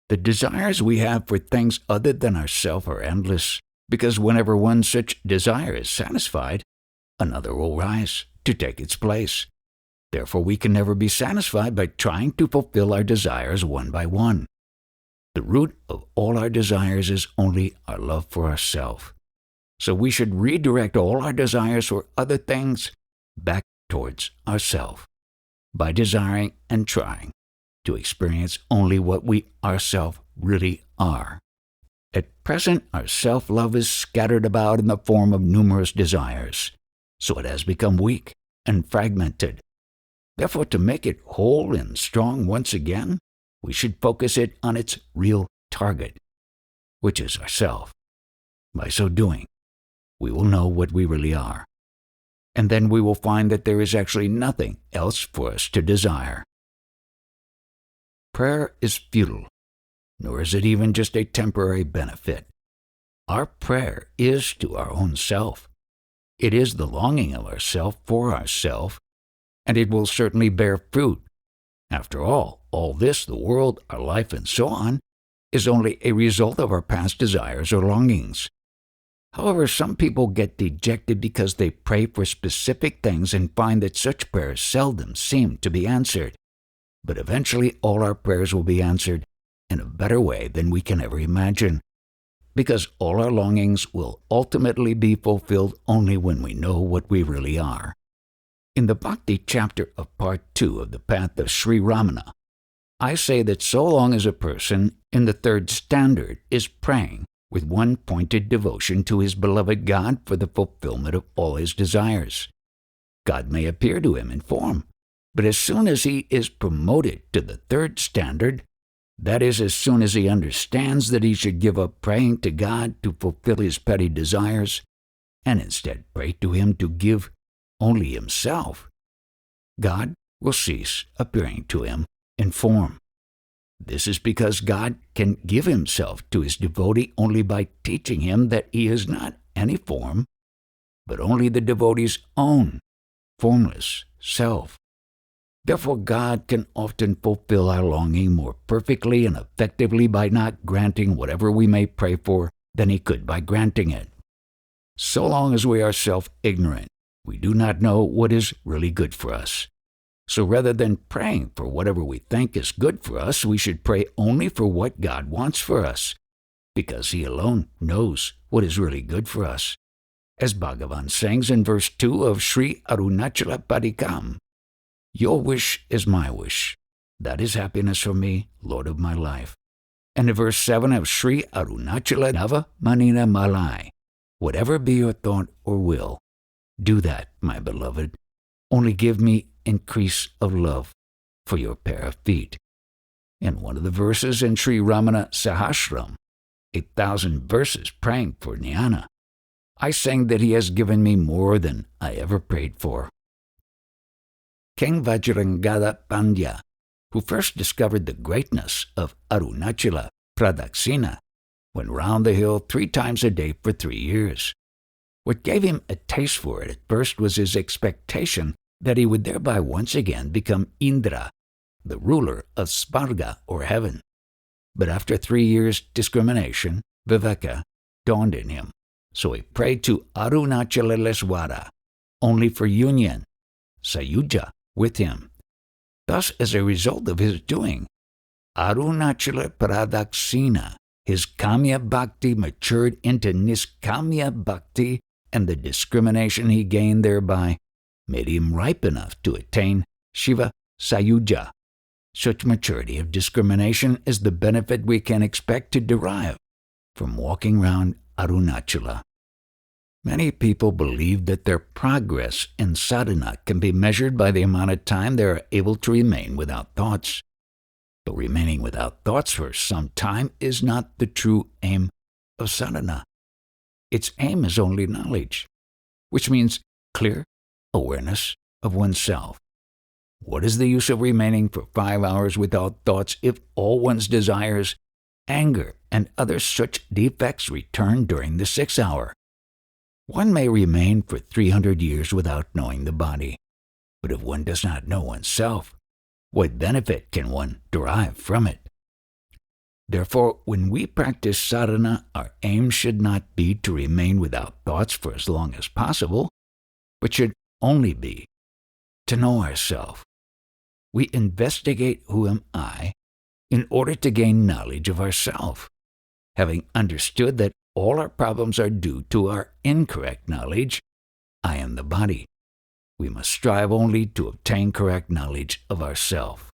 The desires we have for things other than ourself are endless, because whenever one such desire is satisfied, another will rise to take its place. Therefore, we can never be satisfied by trying to fulfill our desires one by one. The root of all our desires is only our love for ourselves. So we should redirect all our desires for other things back towards ourselves by desiring and trying to experience only what we ourselves really are. At present, our self-love is scattered about in the form of numerous desires, so it has become weak and fragmented. Therefore, to make it whole and strong once again, we should focus it on its real target, which is ourself. By so doing, we will know what we really are, and then we will find that there is actually nothing else for us to desire. Prayer is futile, nor is it even just a temporary benefit. Our prayer is to our own self. It is the longing of ourself for ourself, and it will certainly bear fruit. After all this, the world, our life, and so on, is only a result of our past desires or longings. However, some people get dejected because they pray for specific things and find that such prayers seldom seem to be answered. But eventually all our prayers will be answered in a better way than we can ever imagine, because all our longings will ultimately be fulfilled only when we know what we really are. In the Bhakti chapter of Part 2 of the Path of Sri Ramana, I say that so long as a person in the third standard is praying with one pointed devotion to his beloved God for the fulfillment of all his desires, God may appear to him in form, but as soon as he is promoted to the third standard, that is, as soon as he understands that he should give up praying to God to fulfill his petty desires, and instead pray to him to give only himself, God will cease appearing to him in form. This is because God can give himself to his devotee only by teaching him that he is not any form, but only the devotee's own formless self. Therefore, God can often fulfill our longing more perfectly and effectively by not granting whatever we may pray for than he could by granting it. So long as we are self-ignorant, we do not know what is really good for us. So rather than praying for whatever we think is good for us, we should pray only for what God wants for us, because he alone knows what is really good for us. As Bhagavan sings in verse 2 of Sri Arunachala Padikam, "Your wish is my wish. That is happiness for me, Lord of my life." And in verse 7 of Sri Arunachala Nava Manina Malai, "Whatever be your thought or will, do that, my beloved. Only give me increase of love for your pair of feet." In one of the verses in Sri Ramana Sahasram, 8,000 verses praying for Jnana, I sang that he has given me more than I ever prayed for. King Vajrangada Pandya, who first discovered the greatness of Arunachala Pradakshina, went round the hill 3 times a day for 3 years. What gave him a taste for it at first was his expectation that he would thereby once again become Indra, the ruler of Svarga or heaven. But after 3 years' discrimination, Viveka dawned in him. So he prayed to Arunachalaleswara only for union, Sayuja, with him. Thus, as a result of his doing, Arunachala Pradakshina, his Kamya Bhakti matured into Niskamya Bhakti, and the discrimination he gained thereby made him ripe enough to attain Shiva Sayuja. Such maturity of discrimination is the benefit we can expect to derive from walking round Arunachala. Many people believe that their progress in sadhana can be measured by the amount of time they are able to remain without thoughts. But remaining without thoughts for some time is not the true aim of sadhana. Its aim is only knowledge, which means clear awareness of oneself. What is the use of remaining for 5 hours without thoughts if all one's desires, anger, and other such defects return during the 6th hour? One may remain for 300 years without knowing the body, but if one does not know oneself, what benefit can one derive from it? Therefore, when we practice sadhana, our aim should not be to remain without thoughts for as long as possible, but should only be to know ourselves. We investigate who am I in order to gain knowledge of ourself. Having understood that all our problems are due to our incorrect knowledge, I am the body, we must strive only to obtain correct knowledge of ourself.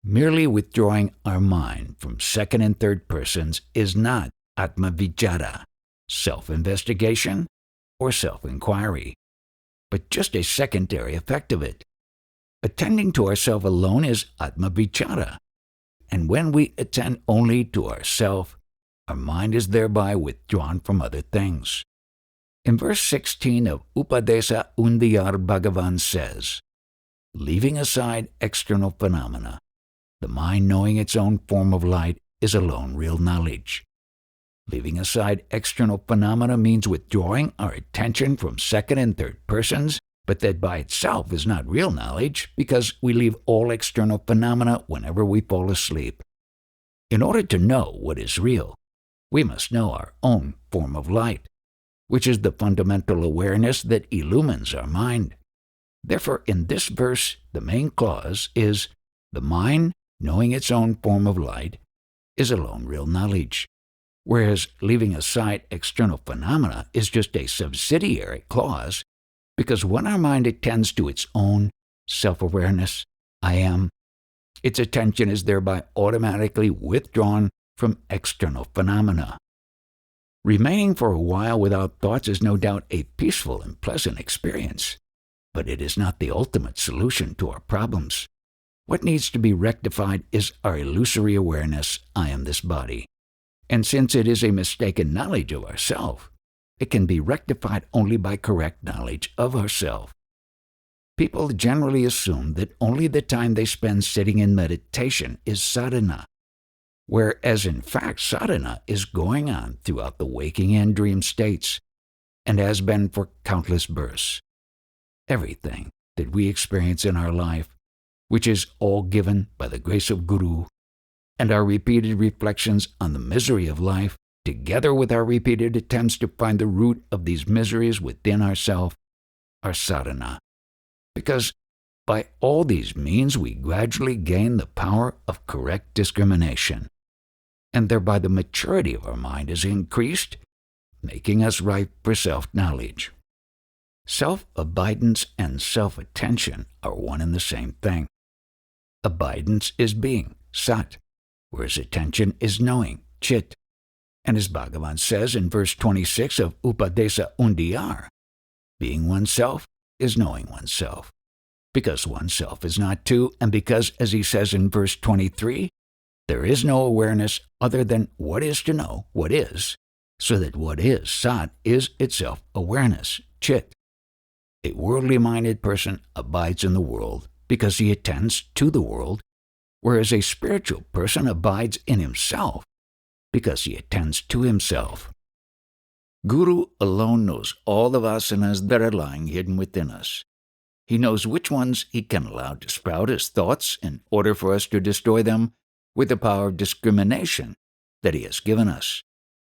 Merely withdrawing our mind from second and third persons is not atma vichara, self-investigation or self-inquiry, but just a secondary effect of it. Attending to ourself alone is atma vichara, and when we attend only to ourself, our mind is thereby withdrawn from other things. In verse 16 of Upadesa Undiyar, Bhagavan says, leaving aside external phenomena, the mind knowing its own form of light is alone real knowledge. Leaving aside external phenomena means withdrawing our attention from second and third persons, but that by itself is not real knowledge because we leave all external phenomena whenever we fall asleep. In order to know what is real, we must know our own form of light, which is the fundamental awareness that illumines our mind. Therefore, in this verse, the main clause is, the mind, knowing its own form of light, is alone real knowledge, whereas leaving aside external phenomena is just a subsidiary clause, because when our mind attends to its own self-awareness, I am, its attention is thereby automatically withdrawn from external phenomena. Remaining for a while without thoughts is no doubt a peaceful and pleasant experience, but it is not the ultimate solution to our problems. What needs to be rectified is our illusory awareness, I am this body. And since it is a mistaken knowledge of ourself, it can be rectified only by correct knowledge of ourself. People generally assume that only the time they spend sitting in meditation is sadhana, whereas in fact sadhana is going on throughout the waking and dream states, and has been for countless births. Everything that we experience in our life, which is all given by the grace of Guru, and our repeated reflections on the misery of life, together with our repeated attempts to find the root of these miseries within ourselves, are sadhana. Because by all these means we gradually gain the power of correct discrimination, and thereby the maturity of our mind is increased, making us ripe for self-knowledge. Self-abidance and self-attention are one and the same thing. Abidance is being, sat, whereas attention is knowing, chit. And as Bhagavan says in verse 26 of Upadesa Undiyar, being oneself is knowing oneself, because oneself is not two, and because, as he says in verse 23, there is no awareness other than what is to know what is, so that what is, sat, is itself awareness, chit. A worldly-minded person abides in the world because he attends to the world, whereas a spiritual person abides in himself because he attends to himself. Guru alone knows all the vasanas that are lying hidden within us. He knows which ones he can allow to sprout as thoughts in order for us to destroy them with the power of discrimination that he has given us,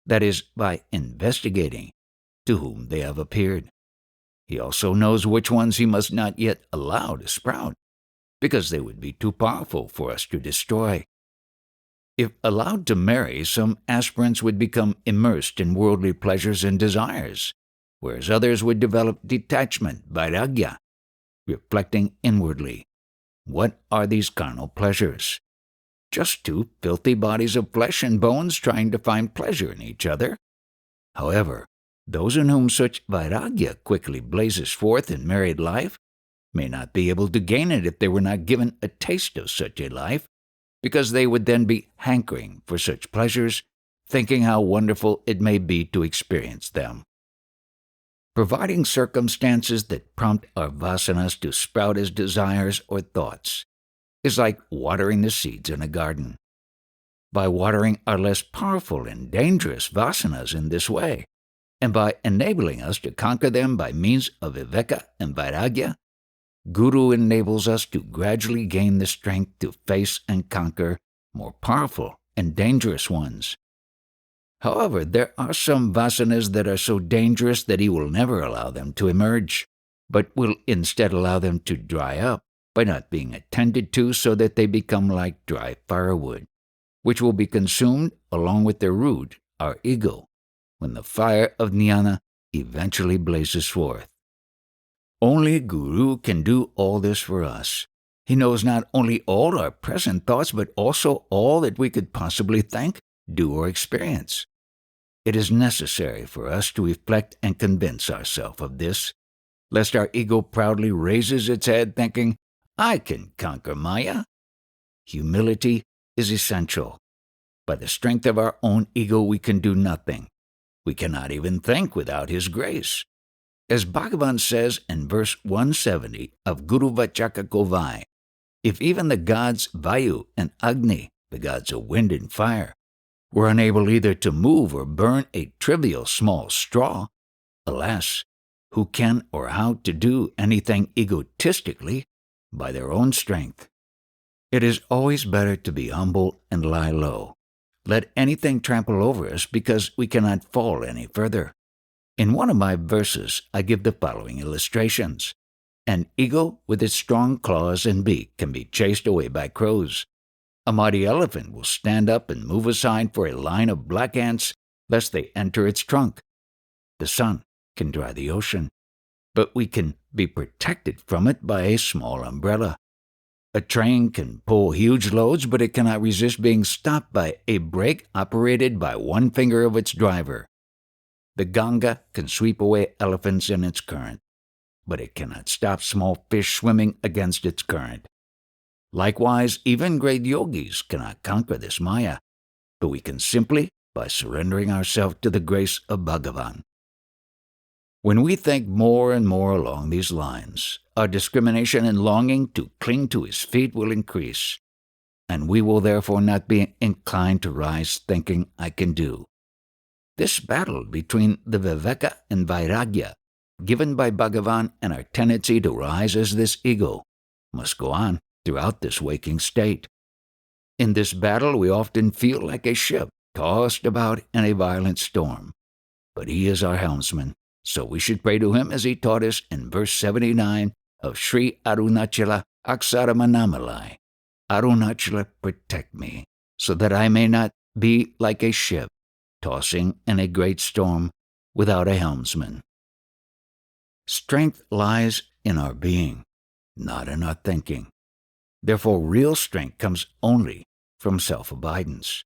that is, by investigating to whom they have appeared. He also knows which ones he must not yet allow to sprout, because they would be too powerful for us to destroy. If allowed to marry, some aspirants would become immersed in worldly pleasures and desires, whereas others would develop detachment, vairagya, reflecting inwardly. What are these carnal pleasures? Just two filthy bodies of flesh and bones trying to find pleasure in each other. However, those in whom such vairagya quickly blazes forth in married life may not be able to gain it if they were not given a taste of such a life, because they would then be hankering for such pleasures, thinking how wonderful it may be to experience them. providing circumstances that prompt our vasanas to sprout as desires or thoughts, is like watering the seeds in a garden. By watering our less powerful and dangerous vasanas in this way, and by enabling us to conquer them by means of viveka and vairagya, Guru enables us to gradually gain the strength to face and conquer more powerful and dangerous ones. However, there are some vasanas that are so dangerous that he will never allow them to emerge, but will instead allow them to dry up by not being attended to so that they become like dry firewood, which will be consumed along with their root, our ego, when the fire of Jnana eventually blazes forth. Only Guru can do all this for us. He knows not only all our present thoughts, but also all that we could possibly think, do, or experience. It is necessary for us to reflect and convince ourselves of this, lest our ego proudly raises its head thinking, I can conquer Maya. Humility is essential. By the strength of our own ego, we can do nothing. We cannot even think without his grace. As Bhagavan says in verse 170 of Guru Vachaka Kovai, if even the gods Vayu and Agni, the gods of wind and fire, were unable either to move or burn a trivial small straw, alas, who can or how to do anything egotistically by their own strength? It is always better to be humble and lie low. Let anything trample over us because we cannot fall any further. In one of my verses, I give the following illustrations. An eagle with its strong claws and beak can be chased away by crows. A mighty elephant will stand up and move aside for a line of black ants lest they enter its trunk. The sun can dry the ocean, but we can be protected from it by a small umbrella. A train can pull huge loads, but it cannot resist being stopped by a brake operated by one finger of its driver. The Ganga can sweep away elephants in its current, but it cannot stop small fish swimming against its current. Likewise, even great yogis cannot conquer this Maya, but we can simply by surrendering ourselves to the grace of Bhagavan. When we think more and more along these lines, our discrimination and longing to cling to his feet will increase, and we will therefore not be inclined to rise thinking, I can do. This battle between the viveka and vairagya, given by Bhagavan and our tendency to rise as this ego, must go on throughout this waking state. In this battle, we often feel like a ship tossed about in a violent storm, but he is our helmsman, so we should pray to him as he taught us in verse 79 of Sri Arunachala Aksaramannamalai. Arunachala, protect me, so that I may not be like a ship tossing in a great storm without a helmsman. Strength lies in our being, not in our thinking. Therefore, real strength comes only from self-abidance.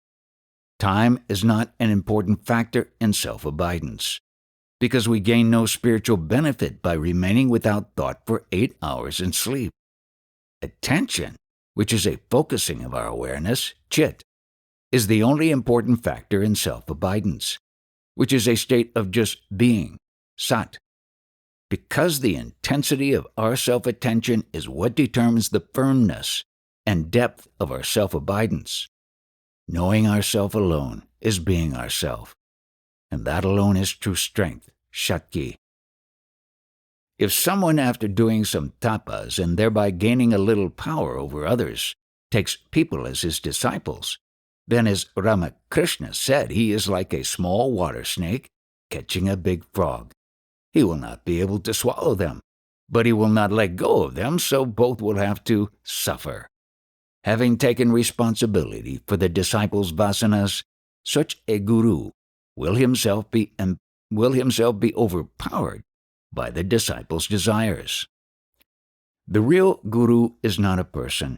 Time is not an important factor in self-abidance, because we gain no spiritual benefit by remaining without thought for 8 hours in sleep. Attention, which is a focusing of our awareness, chit, is the only important factor in self-abidance, which is a state of just being, sat. Because the intensity of our self-attention is what determines the firmness and depth of our self-abidance, knowing ourself alone is being ourself, and that alone is true strength, shakti. If someone, after doing some tapas and thereby gaining a little power over others, takes people as his disciples, then as Ramakrishna said, he is like a small water snake catching a big frog. He will not be able to swallow them, but he will not let go of them, so both will have to suffer. Having taken responsibility for the disciples' vasanas, such a guru will himself be overpowered by the disciples' desires. The real guru is not a person,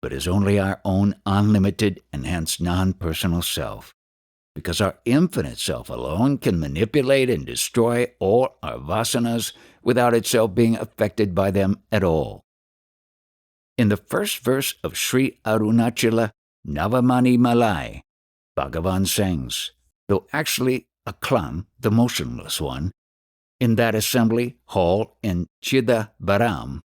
but is only our own unlimited and hence non-personal self, because our infinite self alone can manipulate and destroy all our vasanas without itself being affected by them at all. In the first verse of Sri Arunachala Navamani Malai, Bhagavan sings, though actually Aklam, the motionless one, In that assembly hall in Chidabaram,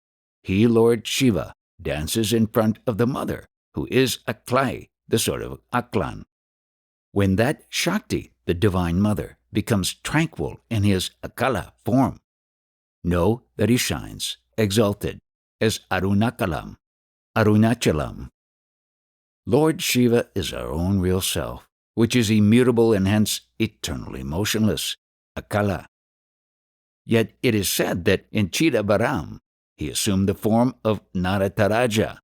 he, Lord Shiva, dances in front of the mother, who is Aklai, the sort of Aklan. When that Shakti, the Divine Mother, becomes tranquil in his Akala form, know that he shines, exalted, as Arunachalam. Lord Shiva is our own real self, which is immutable and hence eternally motionless, Akala. Yet it is said that in Chidabaram, he assumed the form of Narataraja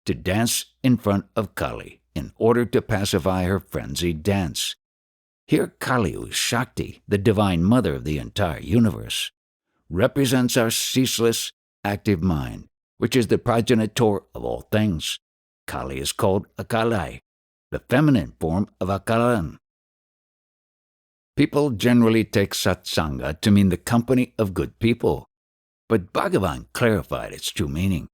to dance in front of Kali in order to pacify her frenzied dance. Here Kali, who is Shakti, the Divine Mother of the entire universe, represents our ceaseless, active mind, which is the progenitor of all things. Kali is called Akalai, the feminine form of Akalan. People generally take Satsanga to mean the company of good people, but Bhagavan clarified its true meaning,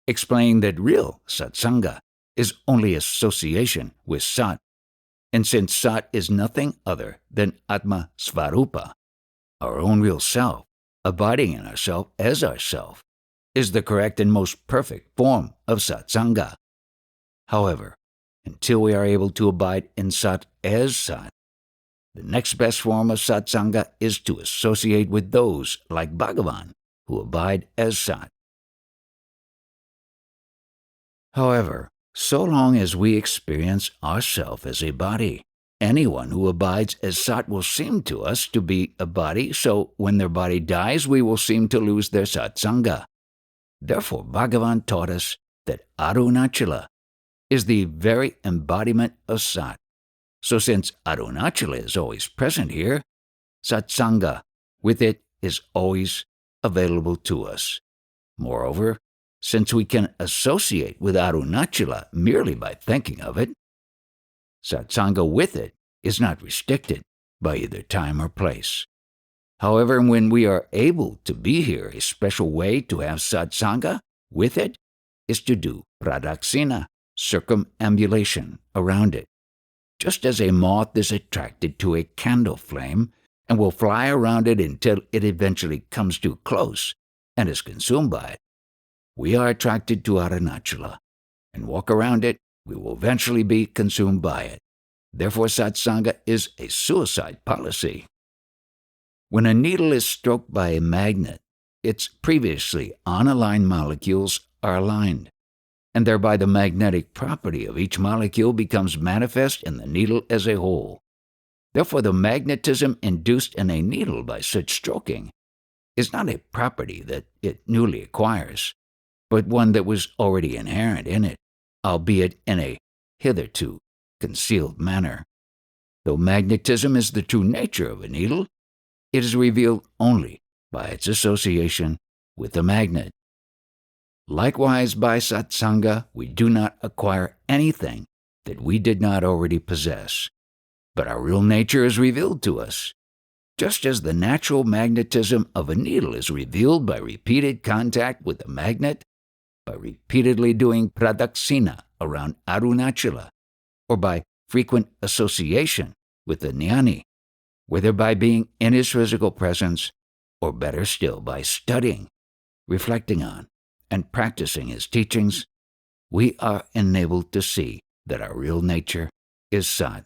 explaining that real Satsanga is only association with Sat, and since Sat is nothing other than Atma Svarupa, our own real self, abiding in ourself as ourself, is the correct and most perfect form of Satsanga. However, until we are able to abide in Sat as Sat, the next best form of Satsanga is to associate with those like Bhagavan who abide as Sat. However, so long as we experience ourself as a body, anyone who abides as Sat will seem to us to be a body, so when their body dies, we will seem to lose their Satsanga. Therefore, Bhagavan taught us that Arunachala is the very embodiment of Sat. So since Arunachala is always present here, Satsanga with it is always available to us. Moreover, since we can associate with Arunachala merely by thinking of it, Satsanga with it is not restricted by either time or place. However, when we are able to be here, a special way to have Satsanga with it is to do pradaksina, circumambulation around it. Just as a moth is attracted to a candle flame and will fly around it until it eventually comes too close and is consumed by it, we are attracted to Arunachala and walk around it, we will eventually be consumed by it. Therefore, Satsanga is a suicide policy. When a needle is stroked by a magnet, its previously unaligned molecules are aligned, and thereby the magnetic property of each molecule becomes manifest in the needle as a whole. Therefore, the magnetism induced in a needle by such stroking is not a property that it newly acquires, but one that was already inherent in it, albeit in a hitherto concealed manner. Though magnetism is the true nature of a needle, it is revealed only by its association with the magnet. Likewise, by Satsanga, we do not acquire anything that we did not already possess, but our real nature is revealed to us. Just as the natural magnetism of a needle is revealed by repeated contact with the magnet, by repeatedly doing pradaksina around Arunachala, or by frequent association with the jnani, whether by being in his physical presence, or better still, by studying, reflecting on, and practicing his teachings, we are enabled to see that our real nature is Sat.